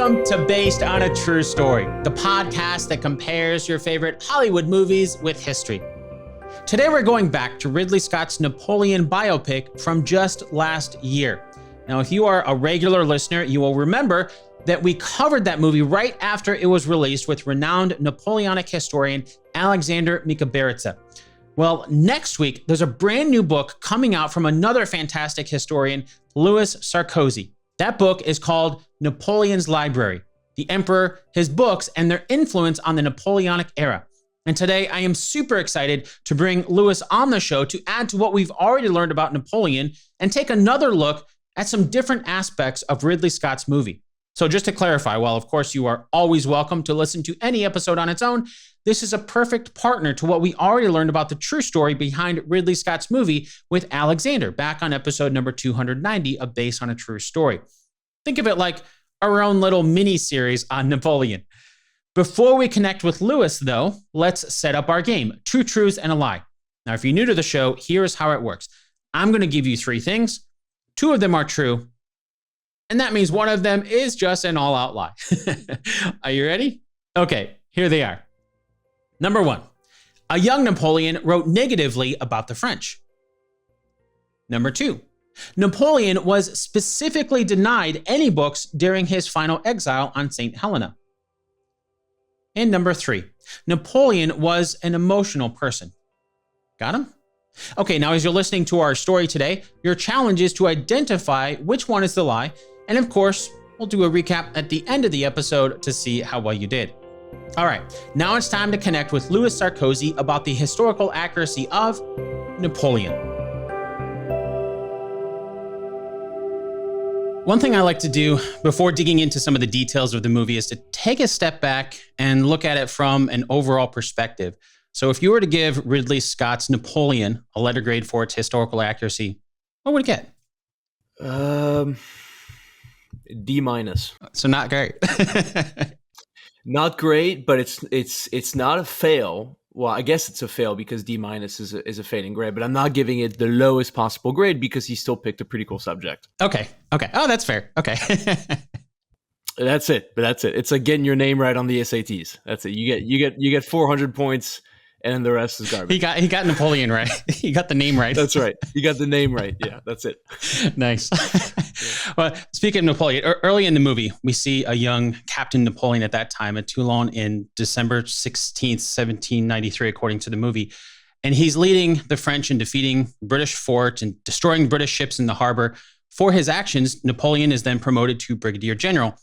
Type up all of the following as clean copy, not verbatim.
Welcome to Based on a True Story, the podcast that compares your favorite Hollywood movies with history. Today we're going back to Ridley Scott's Napoleon biopic from just last year. Now, if you are a regular listener, you will remember that we covered that movie right after it was released with renowned Napoleonic historian Alexander Mikaberidze. Well, next week, there's a brand new book coming out from another fantastic historian, Louis Sarkozy. That book is called Napoleon's Library, the Emperor, His Books, and Their Influence on the Napoleonic Era. And today, I am super excited to bring Louis on the show to add to what we've already learned about Napoleon and take another look at some different aspects of Ridley Scott's movie. So just to clarify, while of course you are always welcome to listen to any episode on its own, this is a perfect partner to what we already learned about the true story behind Ridley Scott's movie with Alexander back on episode number 290 of Based on a True Story. Think of it like our own little mini-series on Napoleon. Before we connect with Louis, though, let's set up our game, Two Truths and a Lie. Now, if you're new to the show, here's how it works. I'm going to give you three things. Two of them are true, and that means one of them is just an all-out lie. Are you ready? Okay, here they are. Number one, a young Napoleon wrote negatively about the French. Number two, Napoleon was specifically denied any books during his final exile on St. Helena. And number three, Napoleon was an emotional person. Got him? Okay, now as you're listening to our story today, your challenge is to identify which one is the lie. And of course, we'll do a recap at the end of the episode to see how well you did. All right, now it's time to connect with Louis Sarkozy about the historical accuracy of Napoleon. One thing I like to do before digging into some of the details of the movie is to take a step back and look at it from an overall perspective. So if you were to give Ridley Scott's Napoleon a letter grade for its historical accuracy, what would it get? D minus. So not great. Not great, but it's not a fail. Well, I guess it's a fail because D minus is a failing grade, but I'm not giving it the lowest possible grade because he still picked a pretty cool subject. Okay. Oh, that's fair. Okay. That's it. It's like getting your name right on the SATs. That's it. You get 400 points. And then the rest is garbage. He got Napoleon right. He got the name right. That's right. You got the name right. Yeah, that's it. Nice. Well, speaking of Napoleon, early in the movie, we see a young Captain Napoleon at that time at Toulon in December 16th, 1793, according to the movie. And he's leading the French in defeating British fort and destroying British ships in the harbor. For his actions, Napoleon is then promoted to Brigadier General.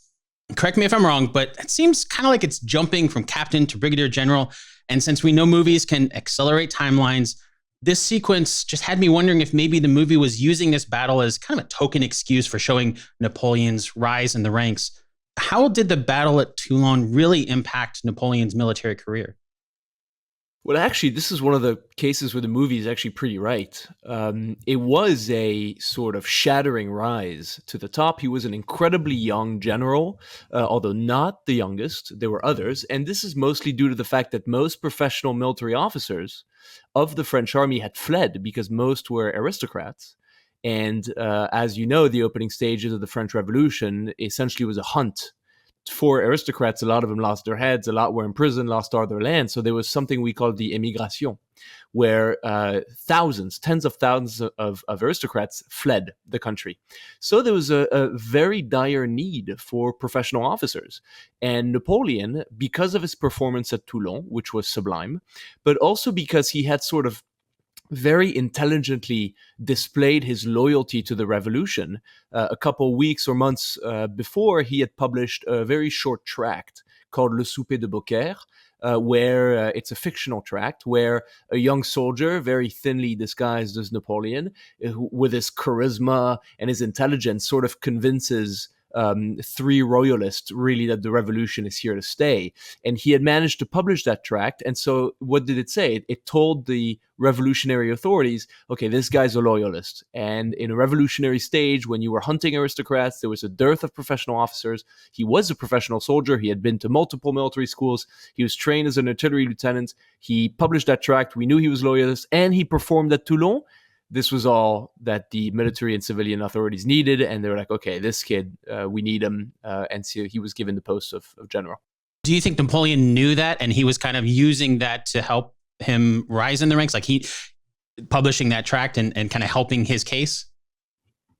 Correct me if I'm wrong, but it seems kind of like it's jumping from captain to brigadier general. And since we know movies can accelerate timelines, this sequence just had me wondering if maybe the movie was using this battle as kind of a token excuse for showing Napoleon's rise in the ranks. How did the battle at Toulon really impact Napoleon's military career? Well, actually, this is one of the cases where the movie is actually pretty right. It was a sort of shattering rise to the top. He was an incredibly young general, although not the youngest. There were others. And this is mostly due to the fact that most professional military officers of the French army had fled because most were aristocrats. And as you know, the opening stages of the French Revolution essentially was a hunt for aristocrats. A lot of them lost their heads, a lot were in prison, lost all their land. So there was something we called the emigration, where tens of thousands of aristocrats fled the country. So there was a very dire need for professional officers. And Napoleon, because of his performance at Toulon, which was sublime, but also because he had sort of very intelligently displayed his loyalty to the revolution. A couple weeks or months before, he had published a very short tract called Le Souper de Beaucaire, where it's a fictional tract where a young soldier, very thinly disguised as Napoleon, with his charisma and his intelligence, sort of convinces three royalists really that the revolution is here to stay. And he had managed to publish that tract. And so what did it say? It told the revolutionary authorities, okay, this guy's a loyalist. And in a revolutionary stage, when you were hunting aristocrats, there was a dearth of professional officers. He was a professional soldier. He had been to multiple military schools. He was trained as an artillery lieutenant. He published that tract. We knew he was loyalist, and he performed at Toulon. This was all that the military and civilian authorities needed, and they were like, okay, this kid, we need him, and so he was given the post of general. Do you think Napoleon knew that, and he was kind of using that to help him rise in the ranks, like he publishing that tract and kind of helping his case?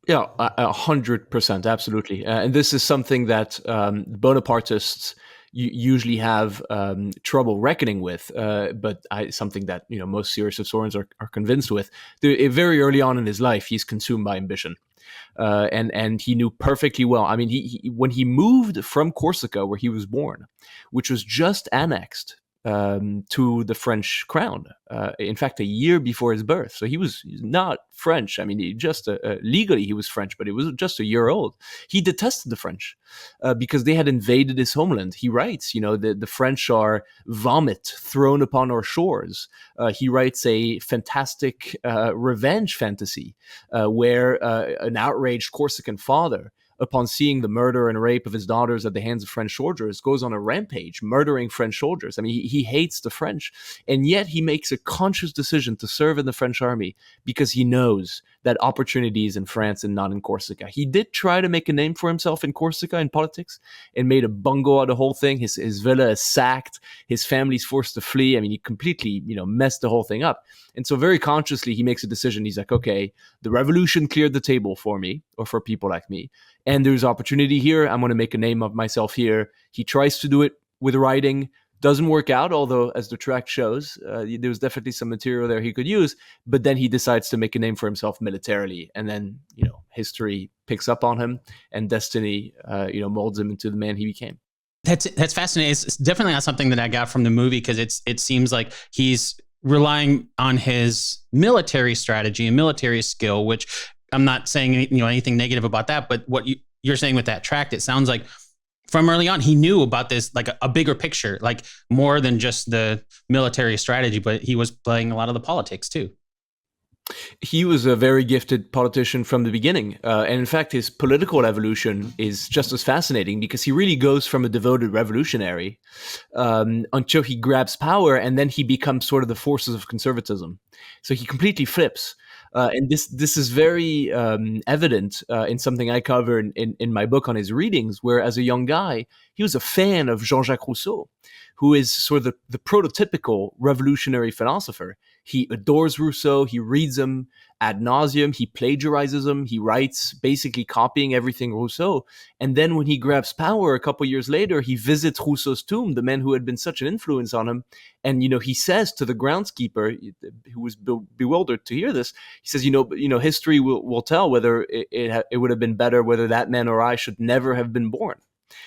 Yeah, 100%, absolutely. And this is something that Bonapartists usually have trouble reckoning with, but something that most serious historians are convinced with. Very early on in his life, he's consumed by ambition. And he knew perfectly well. I mean, when he moved from Corsica, where he was born, which was just annexed to the French crown, in fact, a year before his birth. So he was not French. I mean, legally he was French, but he was just a year old. He detested the French because they had invaded his homeland. He writes, the French are vomit thrown upon our shores. He writes a fantastic revenge fantasy where an outraged Corsican father, upon seeing the murder and rape of his daughters at the hands of French soldiers, goes on a rampage, murdering French soldiers. I mean, he hates the French, and yet he makes a conscious decision to serve in the French army because he knows that opportunity is in France and not in Corsica. He did try to make a name for himself in Corsica in politics and made a bungo out of the whole thing. His villa is sacked. His family's forced to flee. I mean, he completely, messed the whole thing up. And so very consciously, he makes a decision. He's like, okay, the revolution cleared the table for me, or for people like me, and there's opportunity here. I'm going to make a name of myself here. He tries to do it with writing. Doesn't work out, although as the tract shows, there's definitely some material there he could use. But then he decides to make a name for himself militarily. And then, history picks up on him, and destiny, molds him into the man he became. That's fascinating. It's definitely not something that I got from the movie, because it seems like he's relying on his military strategy and military skill, which I'm not saying anything negative about that. But what you're saying with that tract, it sounds like from early on, he knew about this, like a bigger picture, like more than just the military strategy, but he was playing a lot of the politics too. He was a very gifted politician from the beginning. And in fact, his political evolution is just as fascinating, because he really goes from a devoted revolutionary until he grabs power, and then he becomes sort of the forces of conservatism. So he completely flips. And this is very evident in something I cover in my book on his readings, where as a young guy, he was a fan of Jean-Jacques Rousseau, who is sort of the prototypical revolutionary philosopher. He adores Rousseau. He reads him ad nauseum. He plagiarizes him. He writes basically copying everything Rousseau. And then when he grabs power a couple years later, he visits Rousseau's tomb, the man who had been such an influence on him. And, he says to the groundskeeper, who was bewildered to hear this, he says, history will tell whether it would have been better, whether that man or I should never have been born.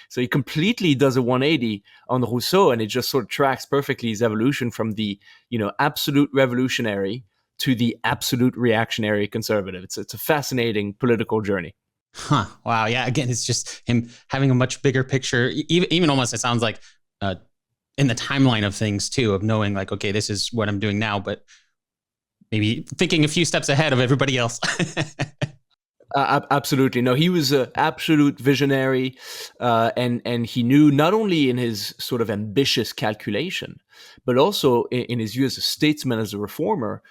So he completely does a 180 on Rousseau, and it just sort of tracks perfectly his evolution from the, absolute revolutionary to the absolute reactionary conservative. It's a fascinating political journey. Huh. Wow. Yeah. Again, it's just him having a much bigger picture. Even almost, it sounds like in the timeline of things too, of knowing like, okay, this is what I'm doing now, but maybe thinking a few steps ahead of everybody else. Absolutely. No, he was an absolute visionary, and he knew not only in his sort of ambitious calculation, but also in his view as a statesman, as a reformer.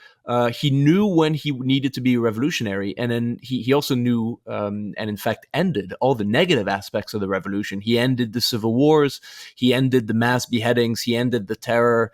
He knew when he needed to be a revolutionary, and then he also knew, and in fact ended all the negative aspects of the revolution. He ended the civil wars, he ended the mass beheadings, he ended the terror.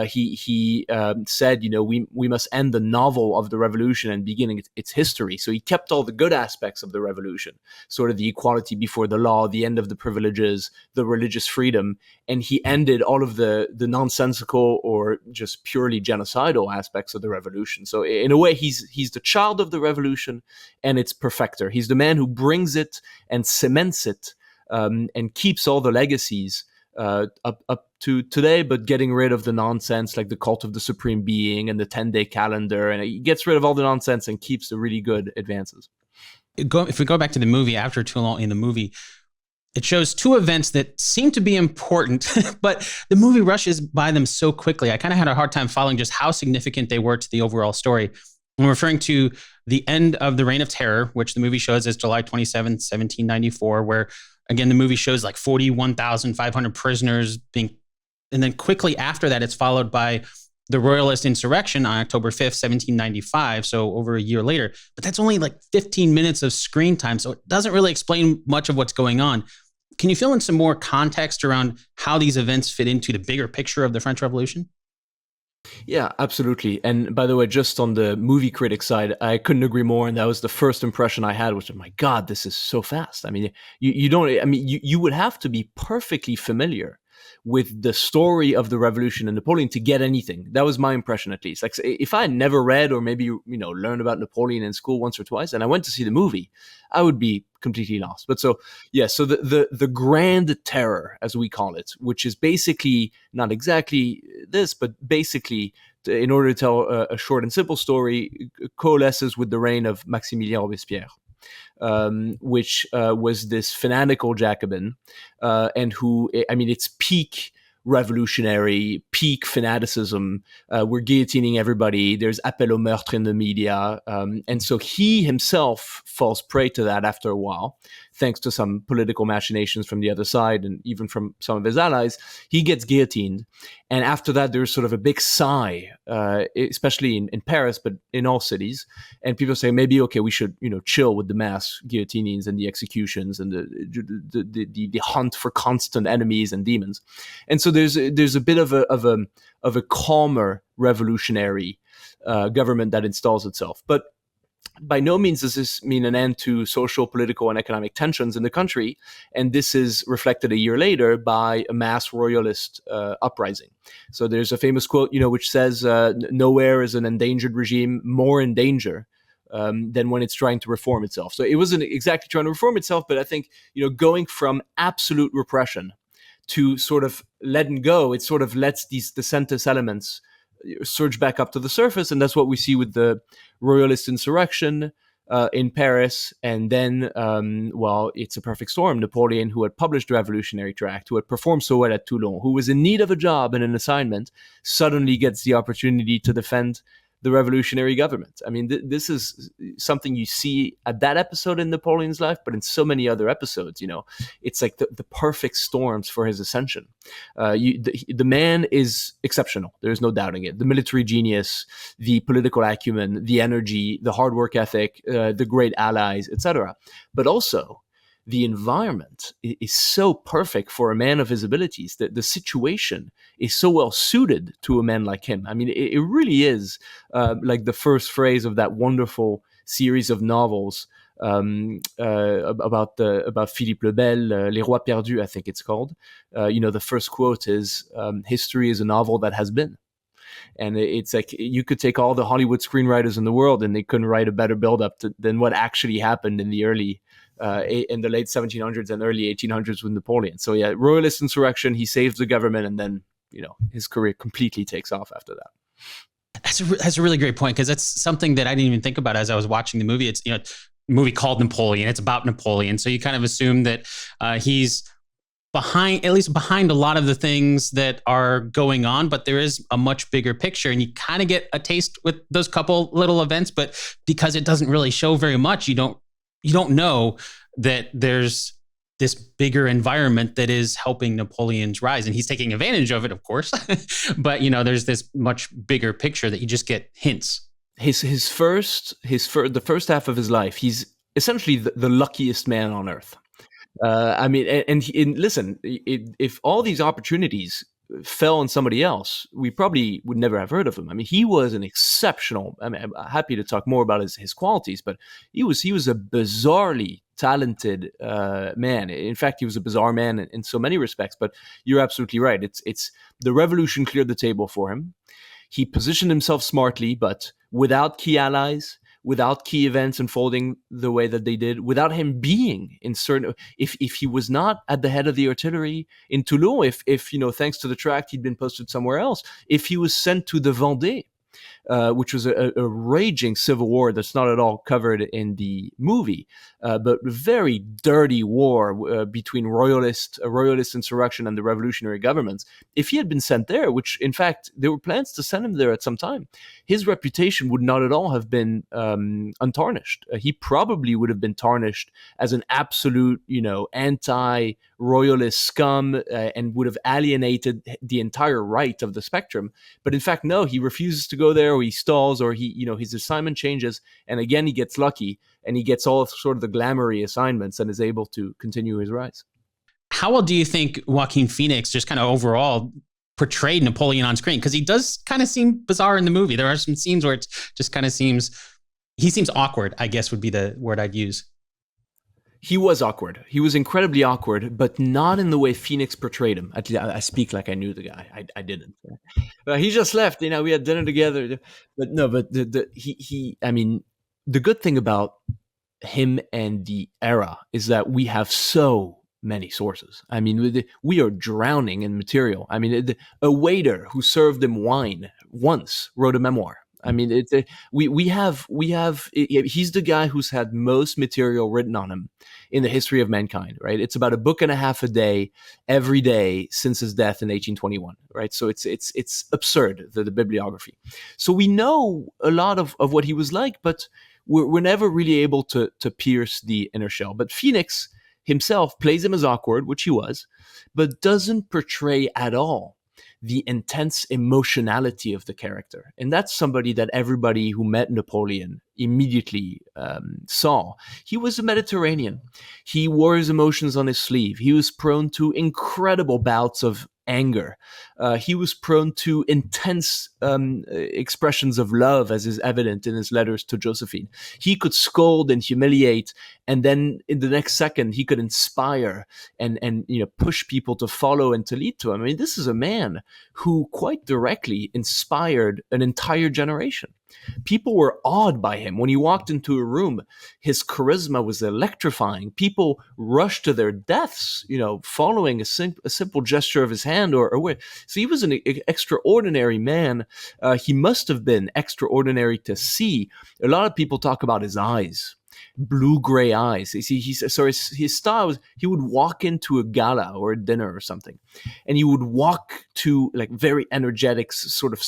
He said, we must end the novel of the revolution and begin its history. So he kept all the good aspects of the revolution, sort of the equality before the law, the end of the privileges, the religious freedom, and he ended all of the nonsensical or just purely genocidal aspects of the revolution. So in a way, he's the child of the revolution and its perfecter. He's the man who brings it and cements it, and keeps all the legacies up to today, but getting rid of the nonsense like the cult of the supreme being and the 10-day calendar. And he gets rid of all the nonsense and keeps the really good advances. If we go back to the movie, after Toulon in the movie, it shows two events that seem to be important, but the movie rushes by them so quickly. I kind of had a hard time following just how significant they were to the overall story. I'm referring to the end of the Reign of Terror, which the movie shows as July 27th, 1794, where, again, the movie shows like 41,500 prisoners being, and then quickly after that, it's followed by the Royalist insurrection on October 5th, 1795, so over a year later. But that's only like 15 minutes of screen time, so it doesn't really explain much of what's going on. Can you fill in some more context around how these events fit into the bigger picture of the French Revolution? Yeah, absolutely. And by the way, just on the movie critic side, I couldn't agree more. And that was the first impression I had, which, oh my God, this is so fast. I mean, you don't, I mean, you would have to be perfectly familiar with the story of the revolution and Napoleon to get anything. That was my impression, at least. Like, if I had never read or maybe, learned about Napoleon in school once or twice, and I went to see the movie, I would be completely lost. But so, yeah, so the Grand Terror, as we call it, which is basically not exactly this, but basically, in order to tell a short and simple story, coalesces with the reign of Maximilien Robespierre. Which was this fanatical Jacobin, and who, I mean, it's peak revolutionary, peak fanaticism. We're guillotining everybody. There's appel au meurtre in the media. And so he himself falls prey to that after a while, thanks to some political machinations from the other side and even from some of his allies. He gets guillotined. And after that, there's sort of a big sigh, especially in Paris, but in all cities. And people say, maybe, okay, we should, chill with the mass guillotinings and the executions and the hunt for constant enemies and demons. And so there's a bit of a calmer revolutionary government that installs itself. But by no means does this mean an end to social, political, and economic tensions in the country. And this is reflected a year later by a mass royalist uprising. So there's a famous quote, which says, nowhere is an endangered regime more in danger than when it's trying to reform itself. So it wasn't exactly trying to reform itself, but I think, going from absolute repression to sort of letting go, it sort of lets these centrist elements surge back up to the surface. And that's what we see with the royalist insurrection in Paris. And then, it's a perfect storm. Napoleon, who had published the Revolutionary Tract, who had performed so well at Toulon, who was in need of a job and an assignment, suddenly gets the opportunity to defend the revolutionary government. I mean, this is something you see at that episode in Napoleon's life, but in so many other episodes, it's like the perfect storms for his ascension. The man is exceptional. There's no doubting it. The military genius, the political acumen, the energy, the hard work ethic, the great allies, etc. But also, the environment is so perfect for a man of his abilities, that the situation is so well suited to a man like him. I mean, it really is like the first phrase of that wonderful series of novels about Philippe le Bel, Les Rois Perdus, I think it's called. The first quote is, history is a novel that has been. And it's like you could take all the Hollywood screenwriters in the world and they couldn't write a better build-up than what actually happened in the late 1700s and early 1800s with Napoleon. So yeah, royalist insurrection, he saves the government, and then, his career completely takes off after that. That's a really great point, because that's something that I didn't even think about as I was watching the movie. It's, a movie called Napoleon. It's about Napoleon. So you kind of assume that he's behind a lot of the things that are going on, but there is a much bigger picture, and you kind of get a taste with those couple little events, but because it doesn't really show very much, you don't know that there's this bigger environment that is helping Napoleon's rise, and he's taking advantage of it, of course. But there's this much bigger picture that you just get hints. The first half of his life, he's essentially the luckiest man on earth. Listen, if all these opportunities fell on somebody else, we probably would never have heard of him. I mean, he was an exceptional. I mean, I'm happy to talk more about his qualities, but he was a bizarrely talented man. In fact, he was a bizarre man in so many respects. But you're absolutely right. It's the revolution cleared the table for him. He positioned himself smartly, but without key allies, without key events unfolding the way that they did, without him being in certain, if he was not at the head of the artillery in Toulon, if thanks to the tract he'd been posted somewhere else, if he was sent to the Vendée, which was a raging civil war that's not at all covered in the movie, but a very dirty war between a royalist insurrection and the revolutionary governments. If he had been sent there, which in fact there were plans to send him there at some time, his reputation would not at all have been untarnished. He probably would have been tarnished as an absolute, anti-royalist scum, and would have alienated the entire right of the spectrum. But in fact, no, he refuses to go there, or he stalls, or his assignment changes, and again he gets lucky, and he gets all of sort of the glamoury assignments and is able to continue his rise. How well do you think Joaquin Phoenix just kind of overall portrayed Napoleon on screen? Because he does kind of seem bizarre in the movie. There are some scenes where it just kind of seems awkward, I guess would be the word I'd use. He was awkward. He was incredibly awkward, but not in the way Phoenix portrayed him. I speak like I knew the guy. I didn't. He just left. We had dinner together. But no, but I mean, the good thing about him and the era is that we have so many sources. I mean, we are drowning in material. I mean, a waiter who served him wine once wrote a memoir. I mean, he's the guy who's had most material written on him in the history of mankind, right? It's about a book and a half a day, every day since his death in 1821, right? So it's absurd, the bibliography. So we know a lot of what he was like, but we're never really able to pierce the inner shell. But Phoenix himself plays him as awkward, which he was, but doesn't portray at all the intense emotionality of the character. And that's somebody that everybody who met Napoleon immediately saw. He was a Mediterranean. He wore his emotions on his sleeve. He was prone to incredible bouts of anger. He was prone to intense expressions of love, as is evident in his letters to Josephine. He could scold and humiliate, and then in the next second, he could inspire and push people to follow and to lead to him. I mean, this is a man who quite directly inspired an entire generation. People were awed by him. When he walked into a room, his charisma was electrifying. People rushed to their deaths, following a simple gesture of his hand or way. So he was an extraordinary man. He must have been extraordinary to see. A lot of people talk about his eyes. Blue-gray eyes. His style was, he would walk into a gala or a dinner or something, and he would walk to like very energetic, sort of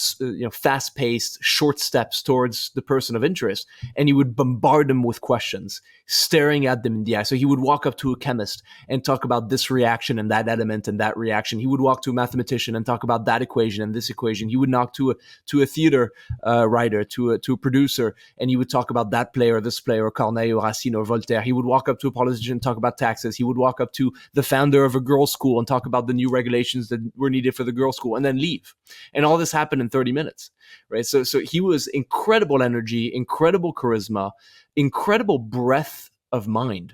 fast-paced, short steps towards the person of interest, and he would bombard them with questions, staring at them in the eye. So he would walk up to a chemist and talk about this reaction and that element and that reaction. He would walk to a mathematician and talk about that equation and this equation. He would knock to a theater writer, to a producer, and he would talk about that play or this play or Corneille or Racine or Voltaire. He would walk up to a politician and talk about taxes. He would walk up to the founder of a girls' school and talk about the new regulations that were needed for the girls' school, and then leave. And all this happened in 30 minutes, right? So he was incredible energy, incredible charisma, incredible breadth of mind.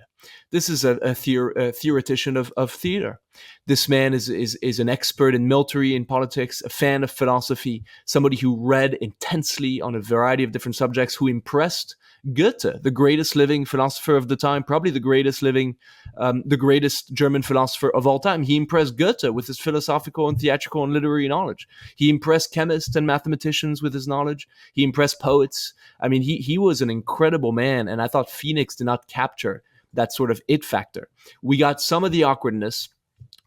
This is a theoretician of theater. This man is an expert in military and politics, a fan of philosophy, somebody who read intensely on a variety of different subjects, who impressed Goethe, the greatest living philosopher of the time, probably the greatest German philosopher of all time. He impressed Goethe with his philosophical and theatrical and literary knowledge. He impressed chemists and mathematicians with his knowledge. He impressed poets. I mean, he was an incredible man, and I thought Phoenix did not capture that sort of it factor. We got some of the awkwardness.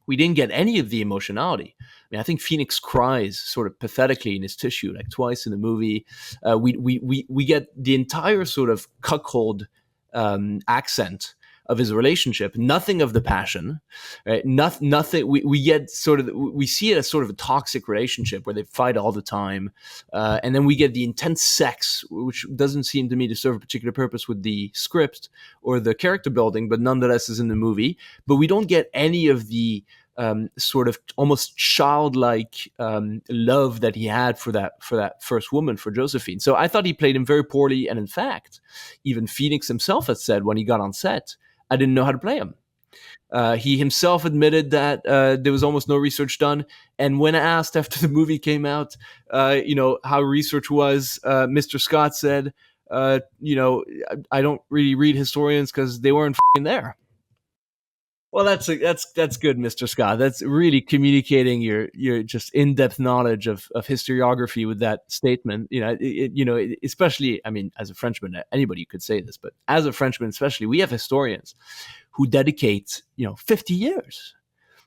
We didn't get any of the emotionality. I mean, I think Phoenix cries sort of pathetically in his tissue, like twice in the movie. We get the entire sort of cuckold accent of his relationship. Nothing of the passion, right? Nothing. We get sort of, we see it as sort of a toxic relationship where they fight all the time, and then we get the intense sex, which doesn't seem to me to serve a particular purpose with the script or the character building, but nonetheless is in the movie. But we don't get any of the sort of almost childlike love that he had for that first woman, for Josephine. So I thought he played him very poorly, and in fact, even Phoenix himself had said when he got on set, I didn't know how to play him. He himself admitted that there was almost no research done. And when asked after the movie came out, how research was, Mr. Scott said, I don't really read historians because they weren't there. Well, that's good, Mr. Scott. That's really communicating your just in-depth knowledge of historiography with that statement. Especially, I mean, as a Frenchman, anybody could say this, but as a Frenchman, especially, we have historians who dedicate 50 years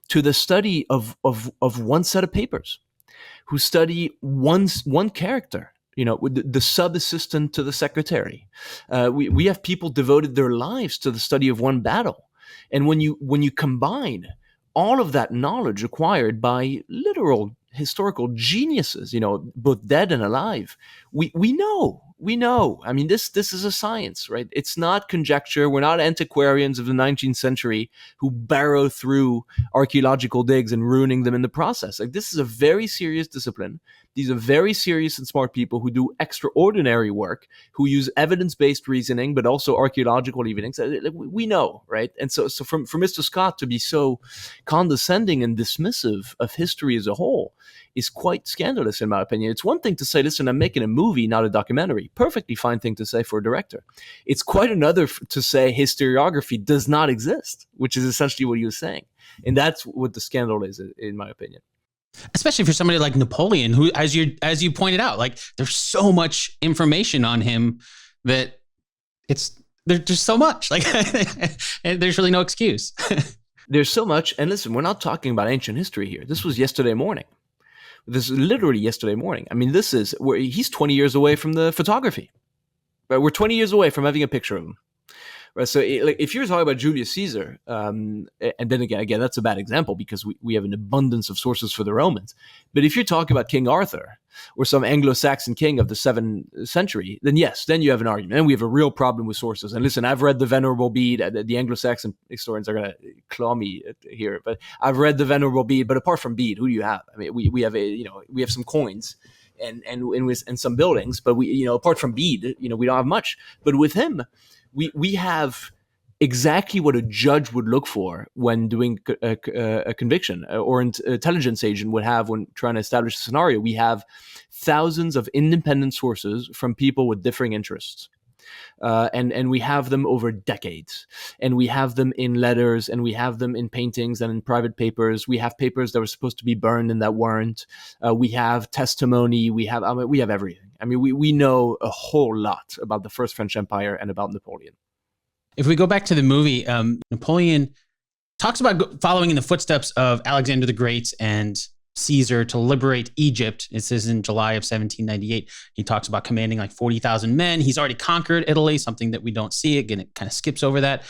to the study of one set of papers, who study one character. The sub-assistant to the secretary. We have people devoted their lives to the study of one battle. And when you combine all of that knowledge acquired by literal historical geniuses, both dead and alive, we know. I mean, this is a science, right? It's not conjecture. We're not antiquarians of the 19th century who barrow through archaeological digs and ruining them in the process. Like, this is a very serious discipline. These are very serious and smart people who do extraordinary work, who use evidence-based reasoning, but also archaeological evidence. We know, right? And so for Mr. Scott to be so condescending and dismissive of history as a whole is quite scandalous, in my opinion. It's one thing to say, listen, I'm making a movie, not a documentary. Perfectly fine thing to say for a director. It's quite another to say historiography does not exist, which is essentially what he was saying. And that's what the scandal is, in my opinion. Especially for somebody like Napoleon, who, as you pointed out, like, there's so much information on him that there's just so much, like, and there's really no excuse. There's so much. And listen, we're not talking about ancient history here. This was yesterday morning. This is literally yesterday morning. I mean, this is where he's 20 years away from the photography. Right? We're 20 years away from having a picture of him. Right? So if you're talking about Julius Caesar, and then again, that's a bad example because we have an abundance of sources for the Romans. But if you're talking about King Arthur or some Anglo-Saxon king of the 7th century, then yes, then you have an argument. And we have a real problem with sources. And listen, I've read the Venerable Bede. The Anglo-Saxon historians are going to claw me here, but I've read the Venerable Bede. But apart from Bede, who do you have? I mean, we have some coins and some buildings, but apart from Bede, we don't have much. But with him, we have exactly what a judge would look for when doing a conviction, or an intelligence agent would have when trying to establish a scenario. We have thousands of independent sources from people with differing interests. And we have them over decades, and we have them in letters, and we have them in paintings and in private papers. We have papers that were supposed to be burned and that weren't. We have testimony. We have everything. I mean, we know a whole lot about the First French Empire and about Napoleon. If we go back to the movie, Napoleon talks about following in the footsteps of Alexander the Great and Caesar to liberate Egypt. This is in July of 1798. He talks about commanding like 40,000 men. He's already conquered Italy, something that we don't see. Again, it kind of skips over that.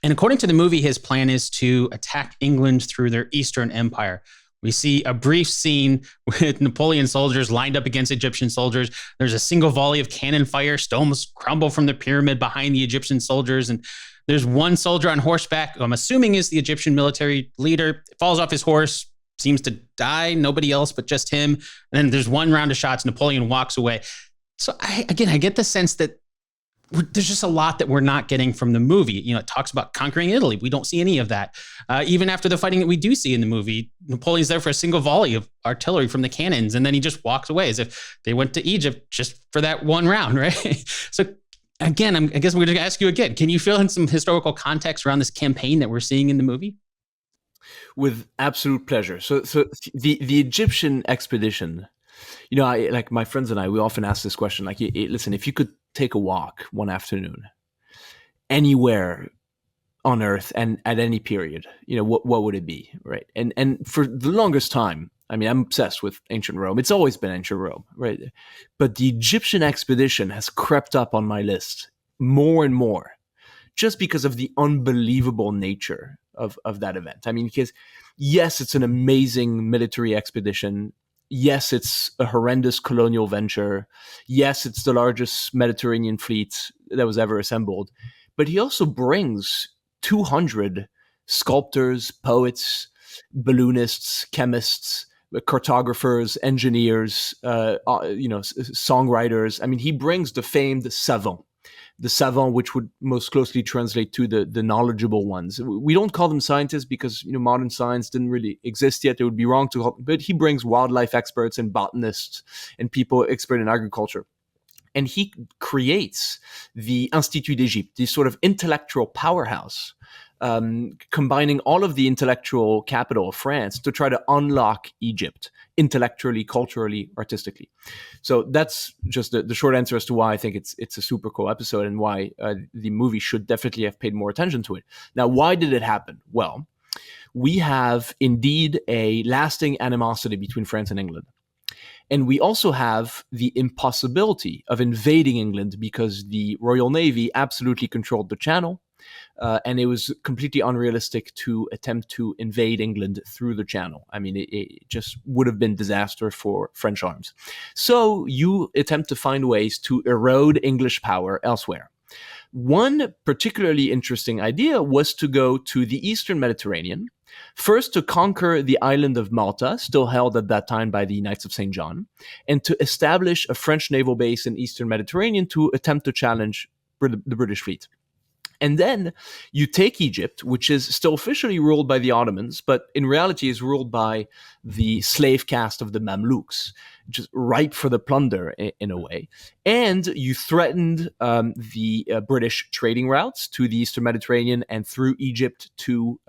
And according to the movie, his plan is to attack England through their Eastern Empire. We see a brief scene with Napoleon soldiers lined up against Egyptian soldiers. There's a single volley of cannon fire. Stones crumble from the pyramid behind the Egyptian soldiers. And there's one soldier on horseback, who I'm assuming is the Egyptian military leader, falls off his horse, seems to die, nobody else but just him. And then there's one round of shots, Napoleon walks away. So I get the sense that there's just a lot that we're not getting from the movie. It talks about conquering Italy. We don't see any of that. Even after the fighting that we do see in the movie, Napoleon's there for a single volley of artillery from the cannons, and then he just walks away as if they went to Egypt just for that one round, right? So again, I guess we're going to ask you again, can you fill in some historical context around this campaign that we're seeing in the movie? With absolute pleasure. So the Egyptian expedition, like my friends and I, we often ask this question, like, listen, if you could take a walk one afternoon anywhere on Earth and at any period, what would it be, right? And for the longest time, I mean, I'm obsessed with ancient Rome. It's always been ancient Rome, right? But the Egyptian expedition has crept up on my list more and more, just because of the unbelievable nature of that event. I mean, because yes, it's an amazing military expedition. Yes, it's a horrendous colonial venture. Yes, it's the largest Mediterranean fleet that was ever assembled. But he also brings 200 sculptors, poets, balloonists, chemists, cartographers, engineers, songwriters. I mean, he brings the famed savant. The savant, which would most closely translate to the knowledgeable ones. We don't call them scientists because modern science didn't really exist yet. It would be wrong to call, but he brings wildlife experts and botanists and people expert in agriculture. And he creates the Institut d'Égypte, this sort of intellectual powerhouse combining all of the intellectual capital of France to try to unlock Egypt intellectually, culturally, artistically. So that's just the short answer as to why I think it's a super cool episode and why the movie should definitely have paid more attention to it. Now, why did it happen? Well, we have indeed a lasting animosity between France and England. And we also have the impossibility of invading England because the Royal Navy absolutely controlled the Channel. And it was completely unrealistic to attempt to invade England through the Channel. I mean, it just would have been disaster for French arms. So you attempt to find ways to erode English power elsewhere. One particularly interesting idea was to go to the Eastern Mediterranean, first to conquer the island of Malta, still held at that time by the Knights of St. John, and to establish a French naval base in Eastern Mediterranean to attempt to challenge the British fleet. And then you take Egypt, which is still officially ruled by the Ottomans, but in reality is ruled by the slave caste of the Mamluks, just ripe for the plunder in a way. And you threatened the British trading routes to the Eastern Mediterranean and through Egypt to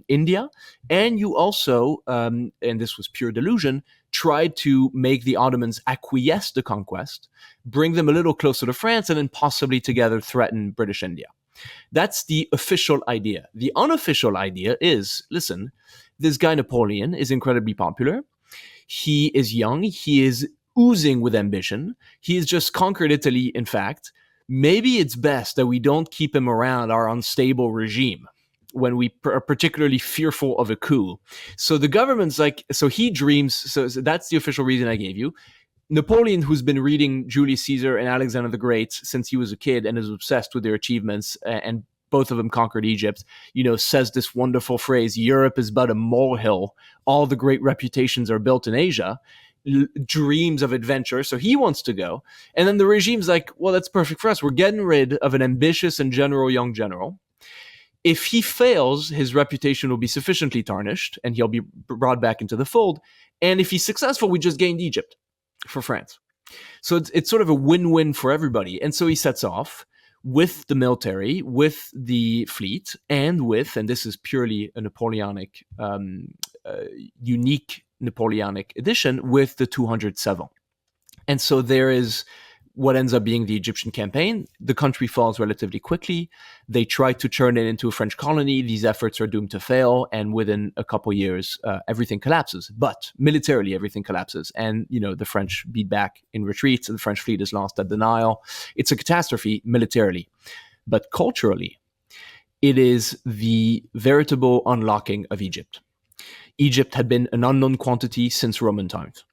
India. And you also, and this was pure delusion, tried to make the Ottomans acquiesce the conquest, bring them a little closer to France, and then possibly together threaten British India. That's the official idea. The unofficial idea is, listen, this guy Napoleon is incredibly popular. He is young. He is oozing with ambition. He has just conquered Italy, in fact. Maybe it's best that we don't keep him around our unstable regime when we are particularly fearful of a coup. So the government's like, so he dreams, so that's the official reason I gave you. Napoleon, who's been reading Julius Caesar and Alexander the Great since he was a kid and is obsessed with their achievements, and both of them conquered Egypt, says this wonderful phrase, Europe is but a molehill. All the great reputations are built in Asia. Dreams of adventure. So he wants to go. And then the regime's like, well, that's perfect for us. We're getting rid of an ambitious and young general. If he fails, his reputation will be sufficiently tarnished and he'll be brought back into the fold. And if he's successful, we just gained Egypt for France. So it's sort of a win-win for everybody. And so he sets off with the military, with the fleet, and this is purely a Napoleonic, unique Napoleonic edition, with the 207. And so there is what ends up being the Egyptian campaign. The country falls relatively quickly. They try to turn it into a French colony. These efforts are doomed to fail. And within a couple years, everything collapses. But militarily, everything collapses. And, the French beat back in retreat. The French fleet is lost at the Nile. It's a catastrophe militarily. But culturally, it is the veritable unlocking of Egypt. Egypt had been an unknown quantity since Roman times.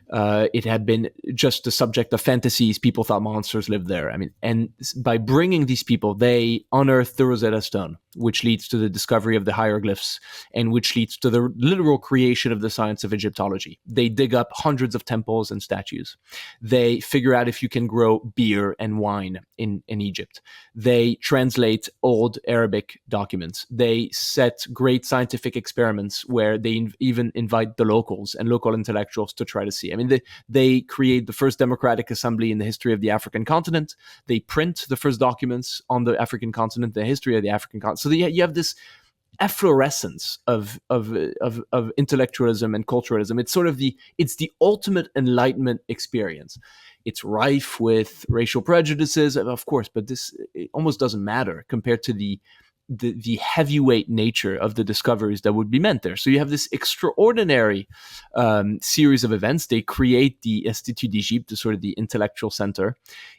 It had been just the subject of fantasies. People thought monsters lived there. And by bringing these people, they unearthed the Rosetta Stone, which leads to the discovery of the hieroglyphs and which leads to the literal creation of the science of Egyptology. They dig up hundreds of temples and statues. They figure out if you can grow beer and wine in Egypt. They translate old Arabic documents. They set great scientific experiments where they even invite the locals and local intellectuals to try to see. They create the first democratic assembly in the history of the African continent. They print the first documents on the African continent, the history of the African continent. So you have this efflorescence of intellectualism and culturalism. It's sort of the ultimate Enlightenment experience. It's rife with racial prejudices, of course, but it almost doesn't matter compared to the heavyweight nature of the discoveries that would be meant there. So you have this extraordinary series of events. They create the Institut d'Egypte, sort of the intellectual center,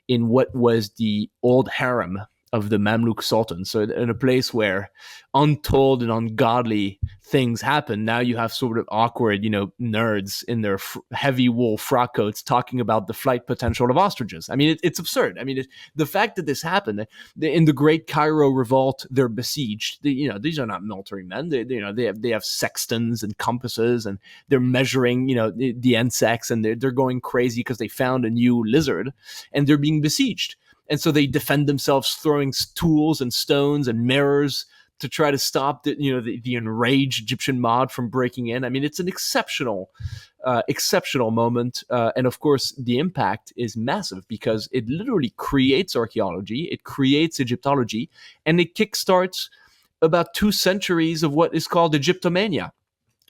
in what was the old harem of the Mamluk Sultan. So in a place where untold and ungodly things happen, now you have sort of awkward, nerds in their heavy wool frock coats talking about the flight potential of ostriches. It's absurd. The fact that this happened in the Great Cairo Revolt, they're besieged. These are not military men. They have sextants and compasses, and they're measuring, the insects, and they're going crazy because they found a new lizard, and they're being besieged. And so they defend themselves, throwing tools and stones and mirrors to try to stop the enraged Egyptian mob from breaking in. It's an exceptional moment. And of course, the impact is massive because it literally creates archaeology, it creates Egyptology, and it kickstarts about 2 centuries of what is called Egyptomania,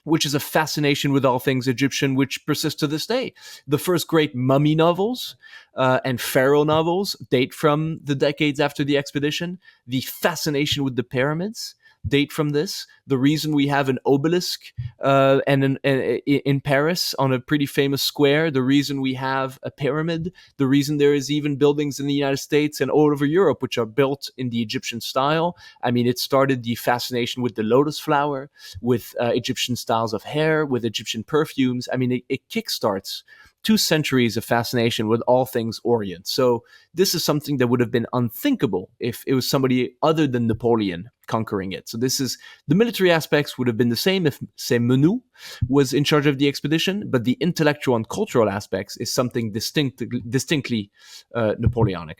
which is a fascination with all things Egyptian, which persists to this day. The first great mummy novels and pharaoh novels date from the decades after the expedition. The fascination with the pyramids date from this. The reason we have an obelisk in Paris on a pretty famous square, the reason we have a pyramid, the reason there is even buildings in the United States and all over Europe which are built in the Egyptian style. I mean, it started the fascination with the lotus flower, with Egyptian styles of hair, with Egyptian perfumes. I mean, it kickstarts 2 centuries of fascination with all things Orient. So this is something that would have been unthinkable if it was somebody other than Napoleon conquering it. So this is, the military aspects would have been the same if, say, Menou was in charge of the expedition, but the intellectual and cultural aspects is something distinctly Napoleonic.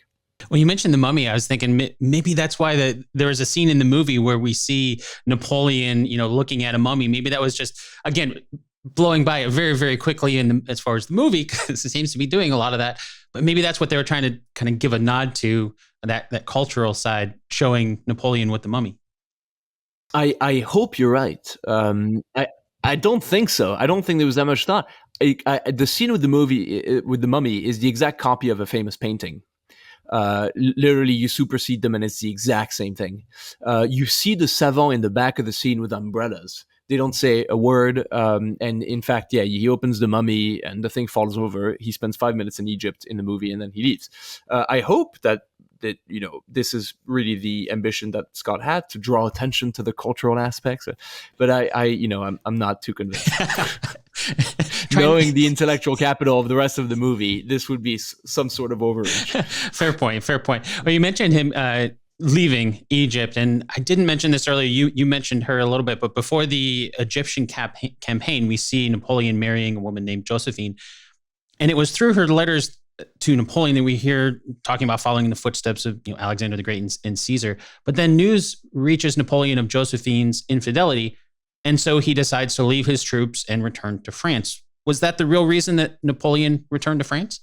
When you mentioned the mummy, I was thinking maybe that's why there is a scene in the movie where we see Napoleon, looking at a mummy. Maybe that was just, again, blowing by it very, very quickly as far as the movie, because it seems to be doing a lot of that. But maybe that's what they were trying to kind of give a nod to, that cultural side, showing Napoleon with the mummy. I hope you're right. I don't think so. I don't think there was that much thought. The scene with the mummy is the exact copy of a famous painting. Literally, you supersede them and it's the exact same thing. You see the savant in the back of the scene with umbrellas. They don't say a word. And in fact, he opens the mummy and the thing falls over. He spends 5 minutes in Egypt in the movie and then he leaves. I hope that this is really the ambition that Scott had, to draw attention to the cultural aspects. But I'm not too convinced. Knowing the intellectual capital of the rest of the movie, this would be some sort of overreach. Fair point. Well, you mentioned him leaving Egypt, and I didn't mention this earlier. You mentioned her a little bit, but before the Egyptian campaign, we see Napoleon marrying a woman named Josephine, and it was through her letters to Napoleon that we hear talking about following in the footsteps of Alexander the Great and Caesar. But then news reaches Napoleon of Josephine's infidelity, and so he decides to leave his troops and return to France. Was that the real reason that Napoleon returned to France?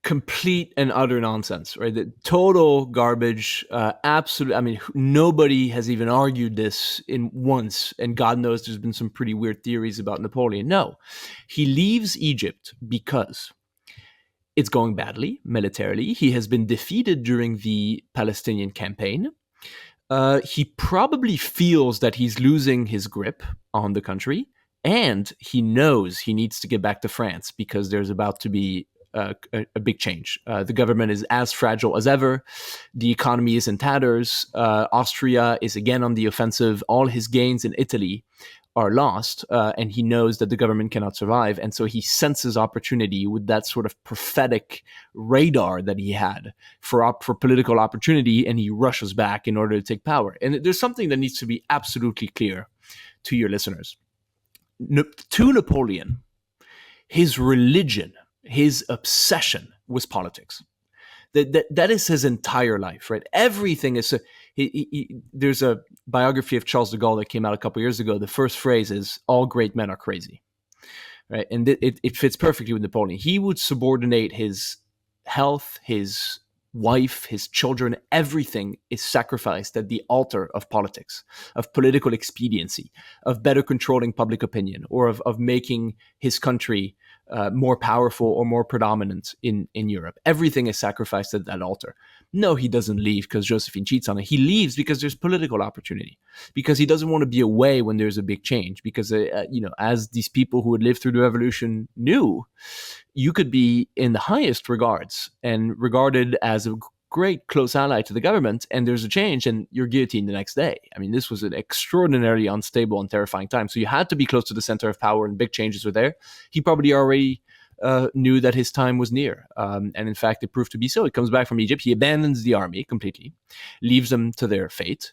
Complete and utter nonsense, right? The total garbage. Absolute. I mean, nobody has even argued this in once, and God knows there's been some pretty weird theories about Napoleon. No, he leaves Egypt because it's going badly militarily. He has been defeated during the Palestinian campaign. He probably feels that he's losing his grip on the country, and he knows he needs to get back to France because there's about to be a big change. The government is as fragile as ever. The economy is in tatters. Austria is again on the offensive. All his gains in Italy are lost, and he knows that the government cannot survive. And so he senses opportunity with that sort of prophetic radar that he had for political opportunity, and he rushes back in order to take power. And there's something that needs to be absolutely clear to your listeners. To Napoleon, his religion, his obsession was politics. That is his entire life, right? Everything is. There's a biography of Charles de Gaulle that came out a couple years ago. The first phrase is, "All great men are crazy," right? And it fits perfectly with Napoleon. He would subordinate his health, his wife, his children, everything is sacrificed at the altar of politics, of political expediency, of better controlling public opinion, or of making his country more powerful or more predominant in Europe. Everything is sacrificed at that altar. No, he doesn't leave because Josephine cheats on him. He leaves because there's political opportunity, because he doesn't want to be away when there's a big change. Because, as these people who had lived through the revolution knew, you could be in the highest regards and regarded as a great close ally to the government, and there's a change and you're guillotined the next day. I mean, this was an extraordinarily unstable and terrifying time. So you had to be close to the center of power, and big changes were there. He probably already knew that his time was near. And in fact, it proved to be so. He comes back from Egypt. He abandons the army completely, leaves them to their fate,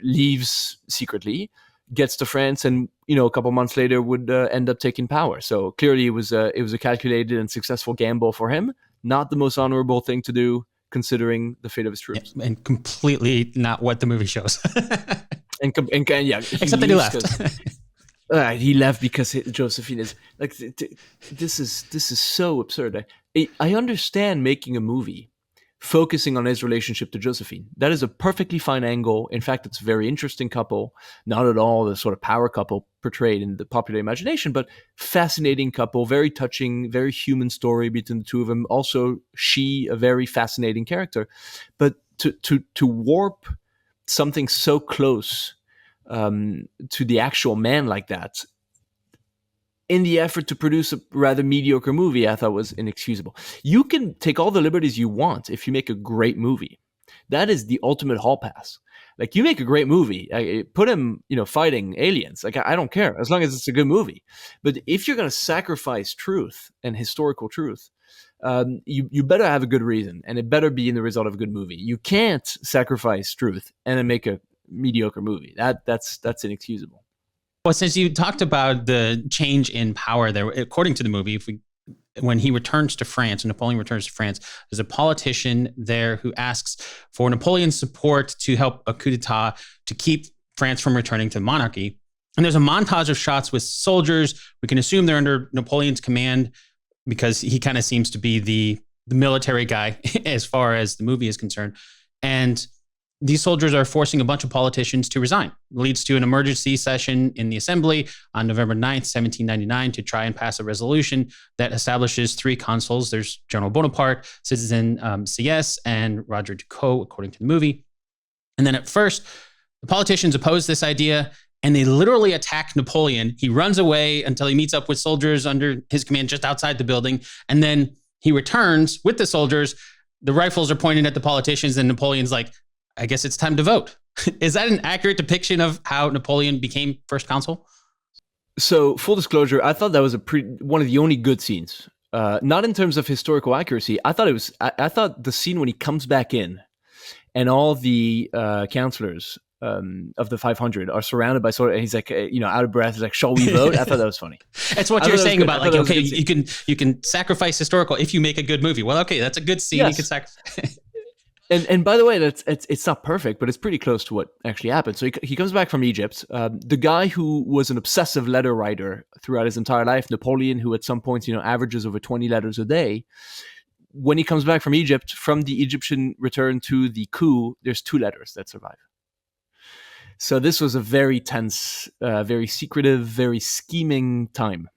leaves secretly, gets to France, and a couple months later would end up taking power. So clearly it was a calculated and successful gamble for him. Not the most honorable thing to do, considering the fate of his troops. And completely not what the movie shows. Except that he left. He left because Josephine is like, this is so absurd. I understand making a movie focusing on his relationship to Josephine. That is a perfectly fine angle. In fact, it's a very interesting couple, not at all the sort of power couple portrayed in the popular imagination, but fascinating couple, very touching, very human story between the two of them. Also, she, a very fascinating character. But to warp something so close to the actual man like that, in the effort to produce a rather mediocre movie, I thought was inexcusable. You can take all the liberties you want if you make a great movie. That is the ultimate hall pass. Like, you make a great movie, put him, fighting aliens. Like, I don't care, as long as it's a good movie. But if you're going to sacrifice truth and historical truth, you better have a good reason, and it better be in the result of a good movie. You can't sacrifice truth and then make a mediocre movie. That's inexcusable. Well, since you talked about the change in power there, according to the movie, when he returns to France, Napoleon returns to France, there's a politician there who asks for Napoleon's support to help a coup d'etat to keep France from returning to monarchy. And there's a montage of shots with soldiers. We can assume they're under Napoleon's command because he kind of seems to be the military guy as far as the movie is concerned. And these soldiers are forcing a bunch of politicians to resign. It leads to an emergency session in the assembly on November 9th, 1799, to try and pass a resolution that establishes 3 consuls. There's General Bonaparte, Citizen CS, and Roger Ducos, according to the movie. And then at first, the politicians oppose this idea, and they literally attack Napoleon. He runs away until he meets up with soldiers under his command just outside the building. And then he returns with the soldiers. The rifles are pointed at the politicians, and Napoleon's like, I guess it's time to vote. Is that an accurate depiction of how Napoleon became first consul? So, full disclosure, I thought that was one of the only good scenes. Not in terms of historical accuracy. I thought the scene when he comes back in, and all the counselors of the 500 are surrounded by and he's like, out of breath. He's like, "Shall we vote?" I thought that was funny. That's what you're saying about, like, okay, you can sacrifice historical if you make a good movie. Well, okay, that's a good scene. Yes. You can sacrifice. And by the way, it's not perfect, but it's pretty close to what actually happened. So he comes back from Egypt. The guy who was an obsessive letter writer throughout his entire life, Napoleon, who at some points, averages over 20 letters a day. When he comes back from Egypt, from the Egyptian return to the coup, there's 2 letters that survive. So this was a very tense, very secretive, very scheming time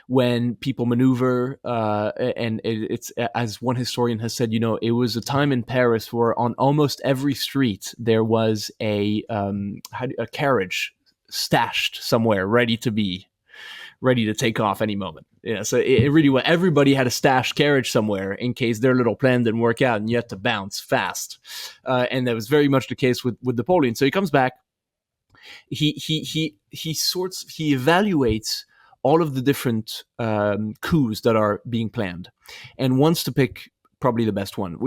when people maneuver, and it's, as one historian has said, it was a time in Paris where on almost every street there was a carriage stashed somewhere, ready to take off any moment. Yeah, so it really was. Everybody had a stashed carriage somewhere in case their little plan didn't work out and you had to bounce fast. And that was very much the case with Napoleon. So he comes back. He evaluates all of the different coups that are being planned, and wants to pick probably the best one.